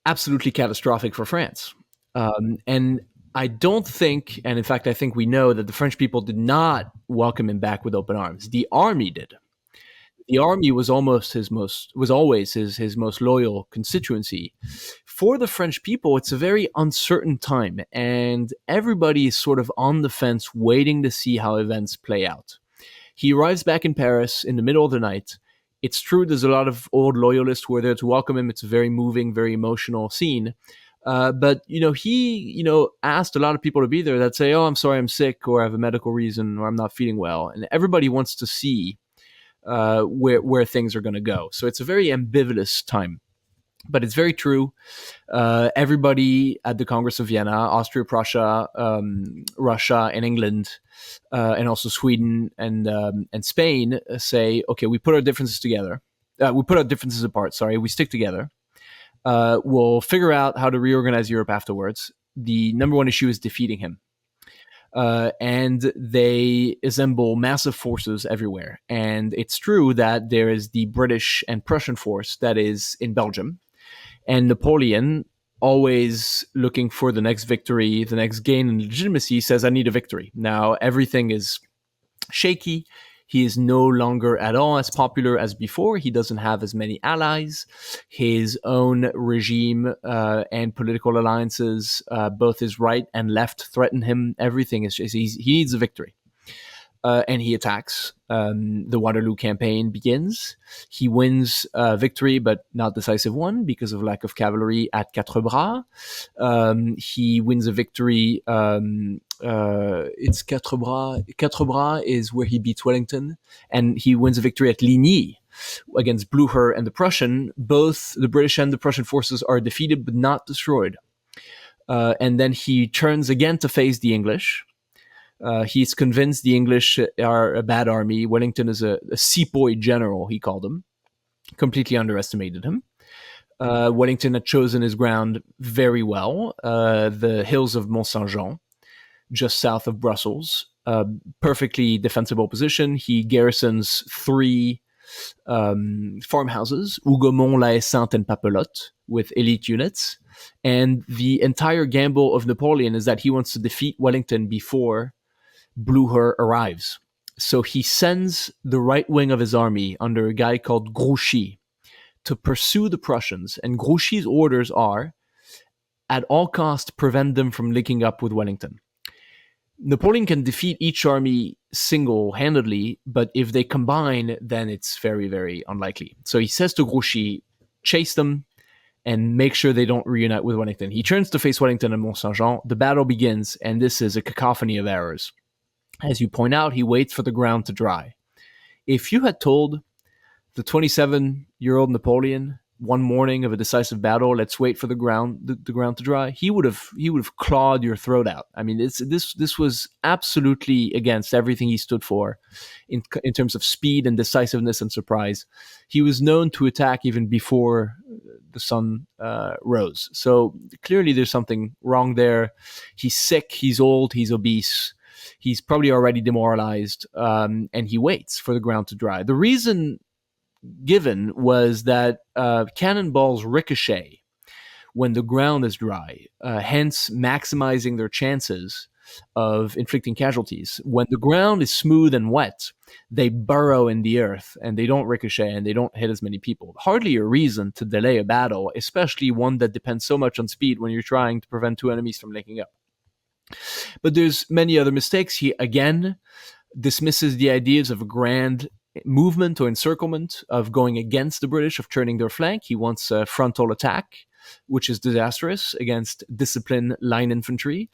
absolutely catastrophic for France. And I don't think, and in fact, I think we know that the French people did not welcome him back with open arms. The army did. The army was always his most loyal constituency. For the French people, it's a very uncertain time, and everybody is sort of on the fence, waiting to see how events play out. He arrives back in Paris in the middle of the night. It's true, there's a lot of old loyalists who are there to welcome him. It's a very moving, very emotional scene. But he asked a lot of people to be there that say, "Oh, I'm sorry, I'm sick, or I have a medical reason, or I'm not feeling well," and everybody wants to see where things are going to go. So it's a very ambivalent time, but it's very true. Everybody at the Congress of Vienna, Austria, Prussia, Russia, and England, and also Sweden and Spain say, "Okay, we put our differences together. We put our differences apart. Sorry, we stick together. We'll figure out how to reorganize Europe afterwards." The number one issue is defeating him. And they assemble massive forces everywhere. And it's true that there is the British and Prussian force that is in Belgium. And Napoleon, always looking for the next victory, the next gain in legitimacy, says, "I need a victory." Now, everything is shaky. He is no longer at all as popular as before. He doesn't have as many allies. His own regime and political alliances, both his right and left, threaten him. Everything is just, he needs a victory. and he attacks. The Waterloo campaign begins. He wins victory, but not decisive one because of lack of cavalry at Quatre Bras. He wins a victory. It's Quatre Bras. Quatre Bras is where he beats Wellington, and he wins a victory at Ligny against Blucher and the Prussian. Both the British and the Prussian forces are defeated but not destroyed. And then he turns again to face the English. He's convinced the English are a bad army. Wellington is a sepoy general, he called him. Completely underestimated him. Wellington had chosen his ground very well. The hills of Mont Saint-Jean, just south of Brussels. Perfectly defensible position. He garrisons 3 farmhouses, Hougomont, La Haye Sainte, and Papelotte, with elite units. And the entire gamble of Napoleon is that he wants to defeat Wellington before Blucher arrives. So he sends the right wing of his army under a guy called Grouchy to pursue the Prussians. And Grouchy's orders are, at all costs, prevent them from linking up with Wellington. Napoleon can defeat each army single-handedly, but if they combine, then it's very, very unlikely. So he says to Grouchy, chase them and make sure they don't reunite with Wellington. He turns to face Wellington and Mont Saint-Jean. The battle begins, and this is a cacophony of errors. As you point out, he waits for the ground to dry. If you had told the 27-year-old Napoleon one morning of a decisive battle, let's wait for the ground to dry, he would have clawed your throat out. I mean, this was absolutely against everything he stood for in terms of speed and decisiveness and surprise. He was known to attack even before the sun rose. So clearly there's something wrong there. He's sick, he's old, he's obese. He's probably already demoralized, and he waits for the ground to dry. The reason given was that cannonballs ricochet when the ground is dry, hence maximizing their chances of inflicting casualties. When the ground is smooth and wet, they burrow in the earth and they don't ricochet and they don't hit as many people. Hardly a reason to delay a battle, especially one that depends so much on speed when you're trying to prevent 2 enemies from linking up. But there's many other mistakes. He again dismisses the ideas of a grand movement or encirclement, of going against the British, of turning their flank. He wants a frontal attack, which is disastrous against disciplined line infantry.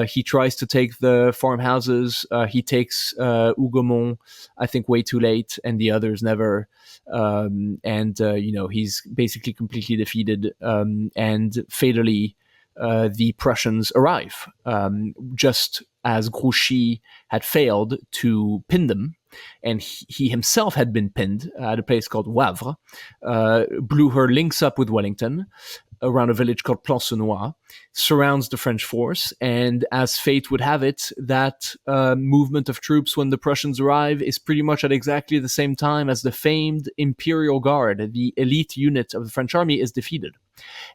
He tries to take the farmhouses. He takes Hougomont, I think, way too late, and the others never. He's basically completely defeated, and fatally, the Prussians arrive, just as Grouchy had failed to pin them, and he himself had been pinned at a place called Wavre. Blucher links up with Wellington around a village called Plancenoit, surrounds the French force, and as fate would have it, that movement of troops when the Prussians arrive is pretty much at exactly the same time as the famed Imperial Guard, the elite unit of the French army, is defeated.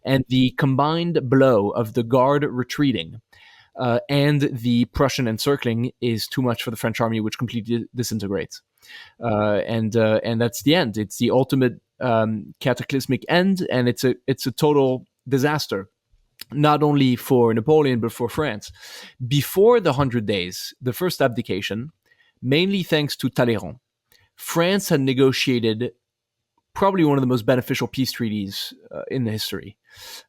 And the combined blow of the Guard retreating and the Prussian encircling is too much for the French army, which completely disintegrates. And that's the end. It's the ultimate cataclysmic end, and it's a total disaster, not only for Napoleon but for France. Before the 100 Days, the first abdication, mainly thanks to Talleyrand, France had negotiated probably one of the most beneficial peace treaties in the history.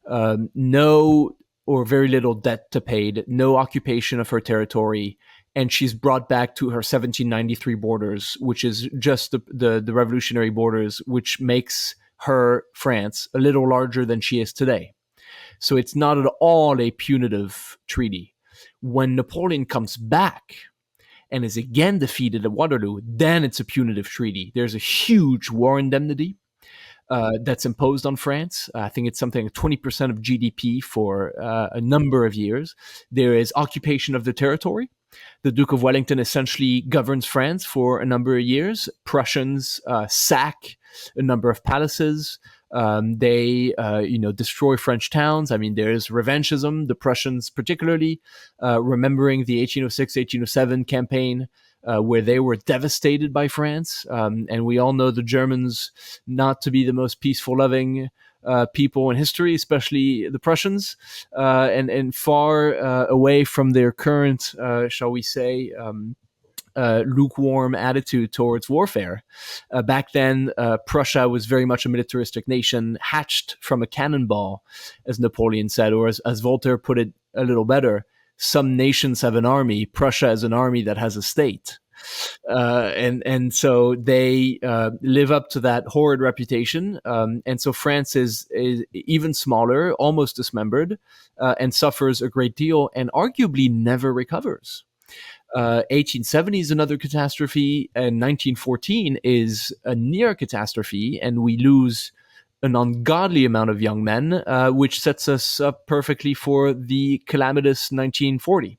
No or very little debt to paid, no occupation of her territory, and she's brought back to her 1793 borders, which is just the revolutionary borders, which makes her, France, a little larger than she is today. So it's not at all a punitive treaty. When Napoleon comes back and is again defeated at Waterloo, then it's a punitive treaty. There's a huge war indemnity that's imposed on France. I think it's something like 20% of GDP for a number of years. There is occupation of the territory. The Duke of Wellington essentially governs France for a number of years. Prussians sack a number of palaces. They destroy French towns. I mean, there's revanchism. The Prussians, particularly, remembering the 1806-1807 campaign, where they were devastated by France. And we all know the Germans not to be the most peaceful, loving people in history, especially the Prussians, and far away from their current, shall we say, lukewarm attitude towards warfare. Back then, Prussia was very much a militaristic nation, hatched from a cannonball, as Napoleon said, or as Voltaire put it a little better, some nations have an army. Prussia is an army that has a state. And so they live up to that horrid reputation. And so France is even smaller, almost dismembered, and suffers a great deal and arguably never recovers. 1870 is another catastrophe, and 1914 is a near catastrophe, and we lose an ungodly amount of young men, which sets us up perfectly for the calamitous 1940.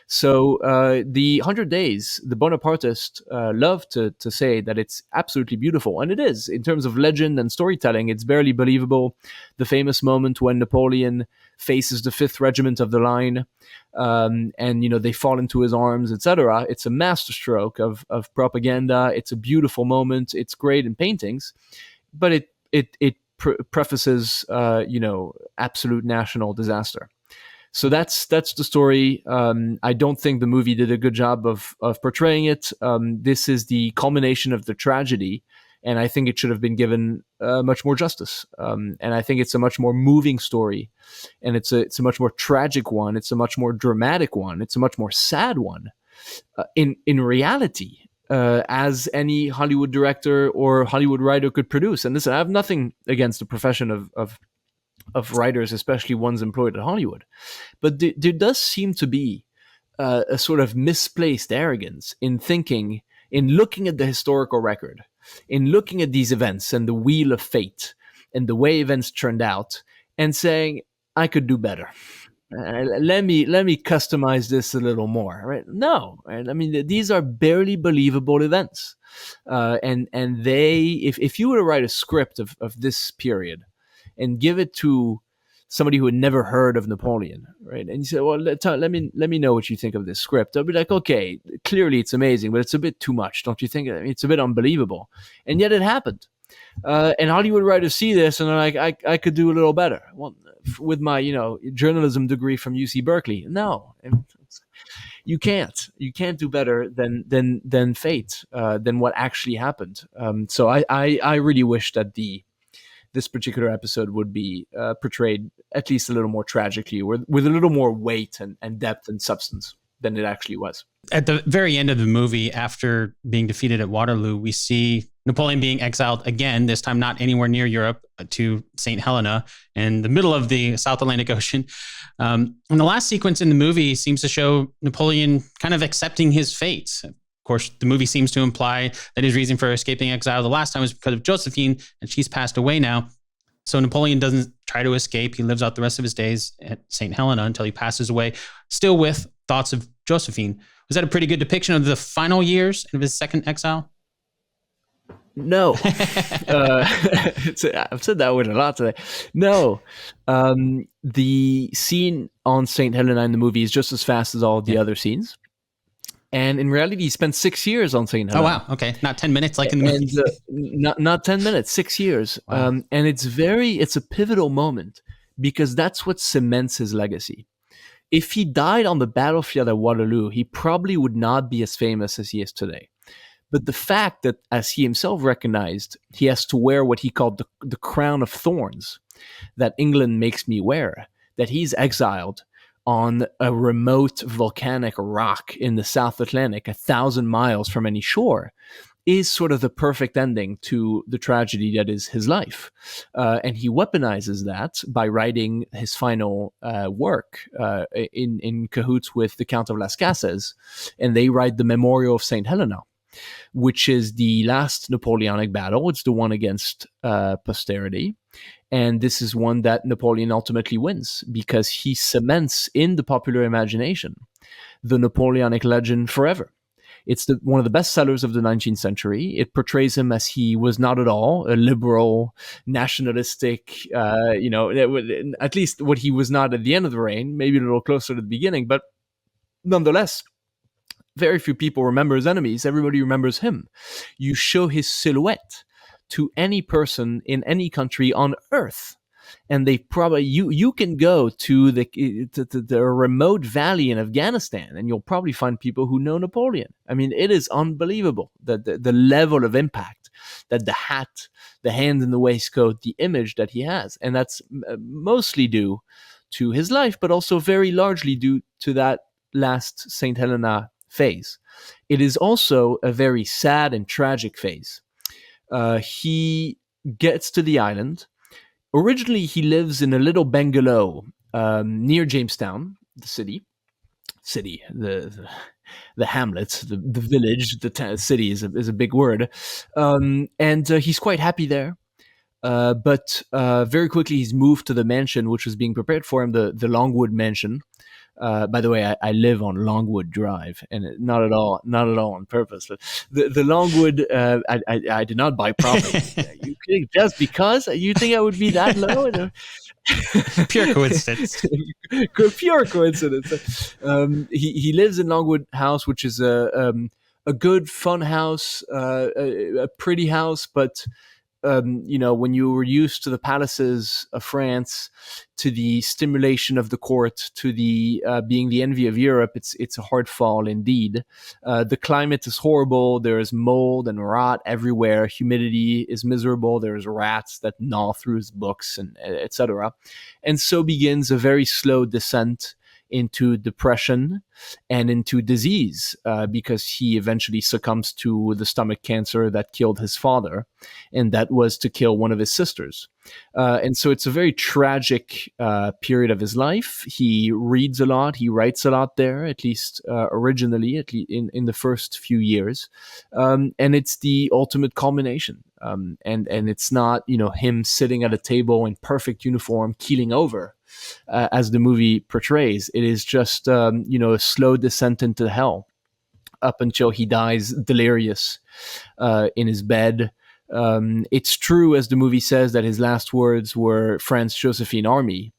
So the 100 Days, the Bonapartists love to say that it's absolutely beautiful. And it is. In terms of legend and storytelling, it's barely believable. The famous moment when Napoleon faces the 5th Regiment of the Line, and, you know, they fall into his arms, etc. It's a masterstroke of propaganda. It's a beautiful moment. It's great in paintings. But it prefaces, absolute national disaster. So that's the story. I don't think the movie did a good job of portraying it. This is the culmination of the tragedy, and I think it should have been given much more justice. And I think it's a much more moving story, and it's a much more tragic one. It's a much more dramatic one. It's a much more sad one. In reality, as any Hollywood director or Hollywood writer could produce. And listen, I have nothing against the profession of writers, especially ones employed at Hollywood. But there does seem to be a sort of misplaced arrogance in thinking, in looking at the historical record, in looking at these events and the wheel of fate and the way events turned out, and saying, I could do better. Let me customize this a little more. Right? No, right? I mean, these are barely believable events, and they, if you were to write a script of this period and give it to somebody who had never heard of Napoleon, right? And you say, well, let me know what you think of this script. I'll be like, okay, clearly it's amazing, but it's a bit too much, don't you think? I mean, it's a bit unbelievable, and yet it happened. And Hollywood writers see this and they're like, I could do a little better. Well, with my journalism degree from UC Berkeley, no, you can't do better than fate, than what actually happened. So I really wish that this particular episode would be portrayed at least a little more tragically, with a little more weight and depth and substance than it actually was. At the very end of the movie, after being defeated at Waterloo, we see Napoleon being exiled again, this time not anywhere near Europe, to St. Helena in the middle of the South Atlantic Ocean. And the last sequence in the movie seems to show Napoleon kind of accepting his fate. Of course, the movie seems to imply that his reason for escaping exile the last time was because of Josephine, and she's passed away now. So Napoleon doesn't try to escape. He lives out the rest of his days at St. Helena until he passes away, still with thoughts of Josephine. Was that a pretty good depiction of the final years of his second exile? No. I've said that word a lot today. No. The scene on St. Helena in the movie is just as fast as all the other scenes. And in reality, he spent 6 years on St. Helena. Oh, wow. Okay. Not 10 minutes like in the movie. Not 10 minutes, 6 years. Wow. And it's a pivotal moment because that's what cements his legacy. If he died on the battlefield at Waterloo, he probably would not be as famous as he is today. But the fact that, as he himself recognized, he has to wear what he called the crown of thorns that England makes me wear, that he's exiled on a remote volcanic rock in the South Atlantic, 1,000 miles from any shore, is sort of the perfect ending to the tragedy that is his life. And he weaponizes that by writing his final work in cahoots with the Count of Las Casas, and they write the Memorial of St. Helena, which is the last Napoleonic battle. It's the one against posterity. And this is one that Napoleon ultimately wins because he cements in the popular imagination the Napoleonic legend forever. It's one of the best sellers of the 19th century. It portrays him as he was not at all a liberal, nationalistic, at least what he was not at the end of the reign, maybe a little closer to the beginning, but nonetheless, very few people remember his enemies. Everybody remembers him. You show his silhouette to any person in any country on earth, and they probably you can go to the remote valley in Afghanistan, and you'll probably find people who know Napoleon. I mean, it is unbelievable the level of impact that the hat, the hand in the waistcoat, the image that he has, and that's mostly due to his life, but also very largely due to that last Saint Helena phase. It is also a very sad and tragic phase. He gets to the island. Originally, he lives in a little bungalow near Jamestown, the city, the hamlet, the village. City is a big word, and he's quite happy there. But very quickly, he's moved to the mansion, which was being prepared for him, the Longwood Mansion. By the way, I live on Longwood Drive, and not at all on purpose. But the Longwood, I did not buy property. You think just because you think I would be that low? Pure coincidence. Pure coincidence. He lives in Longwood House, which is a good, fun house, a pretty house, but when you were used to the palaces of France, to the stimulation of the court, to the being the envy of Europe, it's a hard fall indeed. The climate is horrible. There is mold and rot everywhere. Humidity is miserable. There's rats that gnaw through his books, and etc. And so begins a very slow descent into depression and into disease, because he eventually succumbs to the stomach cancer that killed his father, and that was to kill one of his sisters. And so it's a very tragic period of his life. He reads a lot, he writes a lot there, at least originally, at least in the first few years. And it's the ultimate culmination. And it's not, him sitting at a table in perfect uniform, keeling over, as the movie portrays. It is just, a slow descent into hell up until he dies delirious in his bed. It's true, as the movie says, that his last words were "France Josephine Army."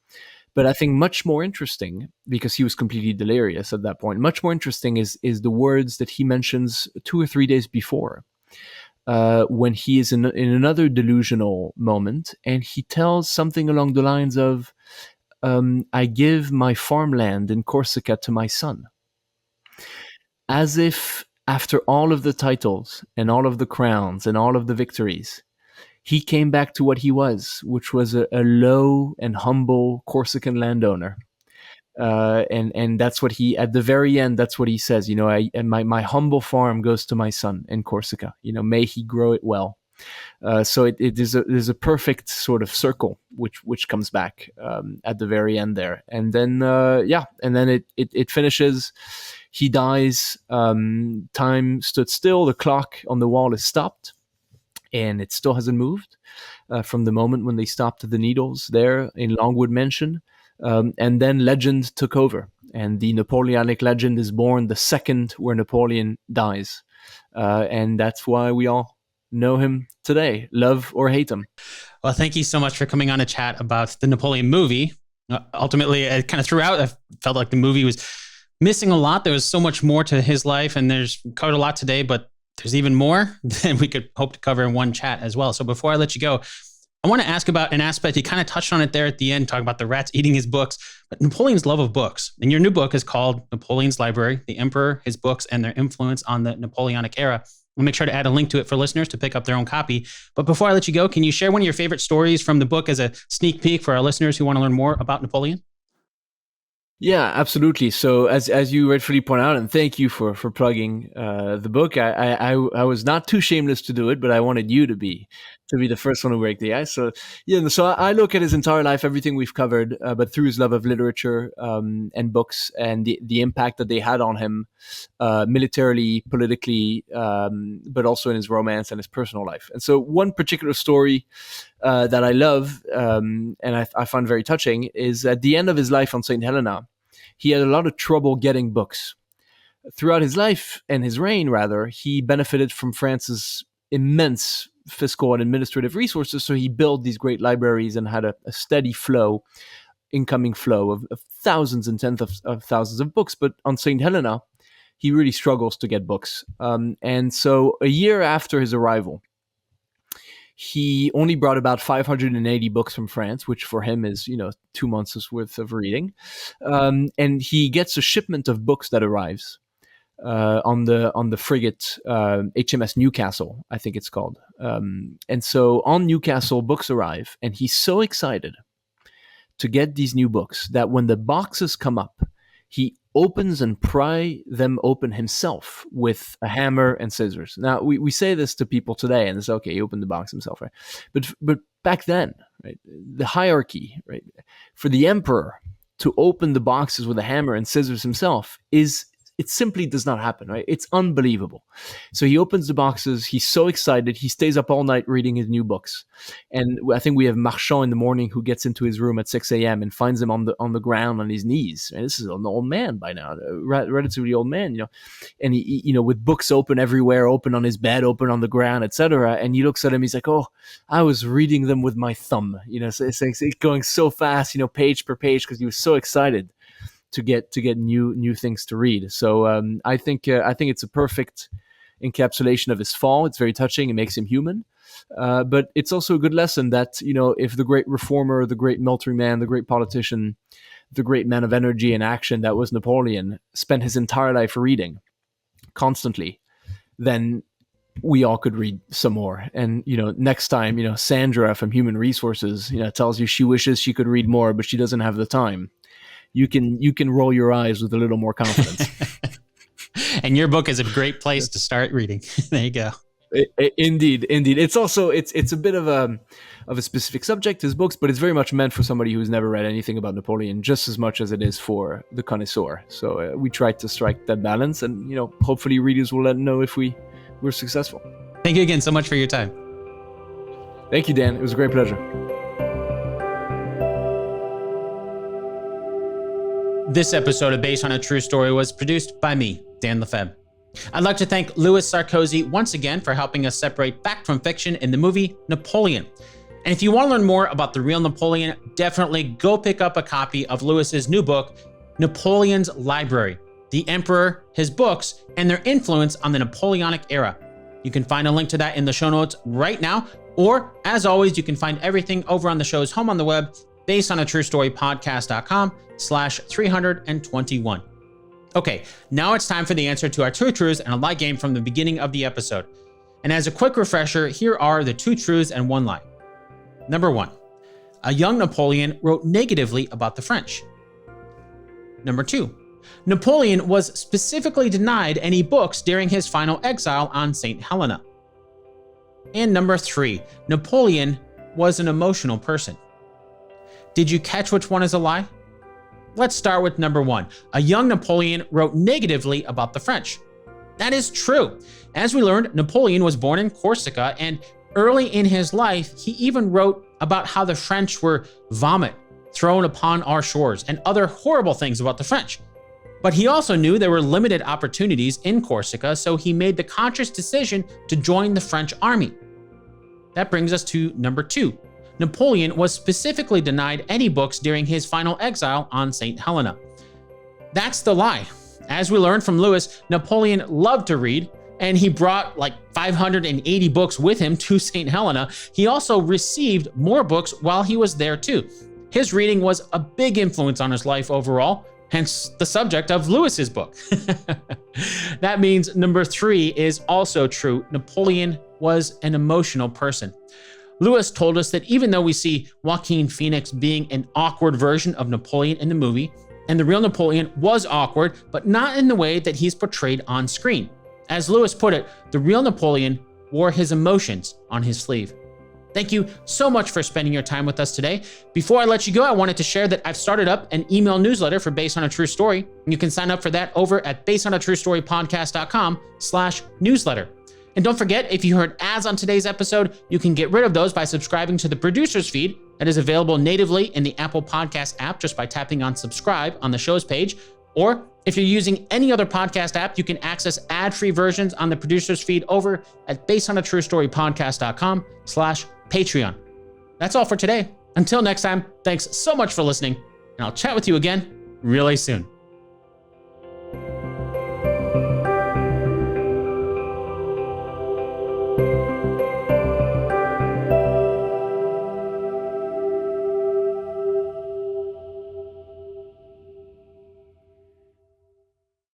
But I think much more interesting, because he was completely delirious at that point, much more interesting is the words that he mentions 2 or 3 days before, when he is in another delusional moment, and he tells something along the lines of, "I give my farmland in Corsica to my son." As if after all of the titles and all of the crowns and all of the victories, he came back to what he was, which was a low and humble Corsican landowner. And that's what he, at the very end, that's what he says. My humble farm goes to my son in Corsica. May he grow it well. So it is a perfect sort of circle which comes back at the very end there, and then it finishes. He dies. Time stood still. The clock on the wall is stopped, and it still hasn't moved from the moment when they stopped the needles there in Longwood Mansion. And then legend took over, and the Napoleonic legend is born the second where Napoleon dies, and that's why we all know him today, love or hate him. Well, thank you so much for coming on to chat about the Napoleon movie. Ultimately, kind of throughout, I felt like the movie was missing a lot. There was so much more to his life, and there's covered a lot today, but there's even more than we could hope to cover in one chat as well. So before I let you go, I want to ask about an aspect. You kind of touched on it there at the end, talking about the rats eating his books, but Napoleon's love of books. And your new book is called Napoleon's Library, The Emperor, His Books, and Their Influence on the Napoleonic Era. We'll make sure to add a link to it for listeners to pick up their own copy. But before I let you go, can you share one of your favorite stories from the book as a sneak peek for our listeners who want to learn more about Napoleon? Yeah, absolutely. So as you rightfully point out, and thank you for plugging the book. I was not too shameless to do it, but I wanted you to be the first one to break the ice. So so I look at his entire life, everything we've covered, but through his love of literature and books, and the impact that they had on him militarily, politically, but also in his romance and his personal life. And so one particular story that I love and I find very touching is at the end of his life on St. Helena, he had a lot of trouble getting books. Throughout his life and his reign, rather, he benefited from France's immense fiscal and administrative resources, so he built these great libraries and had a steady incoming flow of thousands and tens of thousands of books. But on St. Helena, he really struggles to get books. And so a year after his arrival, He only brought about 580 books from France, which for him is, 2 months' worth of reading. And he gets a shipment of books that arrives on the frigate HMS Newcastle, I think it's called. And so on Newcastle, books arrive, and he's so excited to get these new books that when the boxes come up, he opens and pry them open himself with a hammer and scissors. Now, we say this to people today, and it's okay, he opened the box himself, right? But back then, right, the hierarchy, right, for the emperor to open the boxes with a hammer and scissors himself it simply does not happen, right? It's unbelievable. So he opens the boxes. He's so excited. He stays up all night reading his new books. And I think we have Marchand in the morning who gets into his room at 6 a.m. and finds him on the ground on his knees. And this is an old man by now, a relatively old man, And he, with books open everywhere, open on his bed, open on the ground, etc. And he looks at him. He's like, "Oh, I was reading them with my thumb." So it's going so fast, page per page, because he was so excited to get new things to read. So I think it's a perfect encapsulation of his fall. It's very touching. It makes him human. But it's also a good lesson that, if the great reformer, the great military man, the great politician, the great man of energy and action that was Napoleon spent his entire life reading constantly, then we all could read some more. And, next time, Sandra from Human Resources, tells you she wishes she could read more, but she doesn't have the time. You can roll your eyes with a little more confidence. And your book is a great place to start reading. There you go. Indeed. It's also it's a bit of a specific subject, his books, but it's very much meant for somebody who's never read anything about Napoleon, just as much as it is for the connoisseur. So we tried to strike that balance, and hopefully readers will let them know if we're successful. Thank you again so much for your time. Thank you, Dan. It was a great pleasure. This episode of Based on a True Story was produced by me, Dan Lefebvre. I'd like to thank Louis Sarkozy once again for helping us separate fact from fiction in the movie Napoleon. And if you want to learn more about the real Napoleon, definitely go pick up a copy of Louis's new book, Napoleon's Library: The Emperor, His Books, and Their Influence on the Napoleonic Era. You can find a link to that in the show notes right now, or as always, you can find everything over on the show's home on the web, basedonatruestorypodcast.com/321. Okay, now it's time for the answer to our 2 truths and a lie game from the beginning of the episode. And as a quick refresher, here are the 2 truths and 1 lie. Number 1, a young Napoleon wrote negatively about the French. Number 2, Napoleon was specifically denied any books during his final exile on St. Helena. And number 3, Napoleon was an emotional person. Did you catch which one is a lie? Let's start with number 1. A young Napoleon wrote negatively about the French. That is true. As we learned, Napoleon was born in Corsica, and early in his life, he even wrote about how the French were vomit thrown upon our shores and other horrible things about the French. But he also knew there were limited opportunities in Corsica, so he made the conscious decision to join the French army. That brings us to number 2. Napoleon was specifically denied any books during his final exile on St. Helena. That's the lie. As we learned from Louis, Napoleon loved to read, and he brought like 580 books with him to St. Helena. He also received more books while he was there too. His reading was a big influence on his life overall, hence the subject of Louis's book. That means number 3 is also true. Napoleon was an emotional person. Louis told us that even though we see Joaquin Phoenix being an awkward version of Napoleon in the movie, and the real Napoleon was awkward, but not in the way that he's portrayed on screen. As Louis put it, the real Napoleon wore his emotions on his sleeve. Thank you so much for spending your time with us today. Before I let you go, I wanted to share that I've started up an email newsletter for Based on a True Story. You can sign up for that over at basedonatruestorypodcast.com/newsletter. And don't forget, if you heard ads on today's episode, you can get rid of those by subscribing to the producer's feed that is available natively in the Apple Podcast app just by tapping on subscribe on the show's page. Or if you're using any other podcast app, you can access ad-free versions on the producer's feed over at basedonatruestorypodcast.com/Patreon. That's all for today. Until next time, thanks so much for listening, and I'll chat with you again really soon.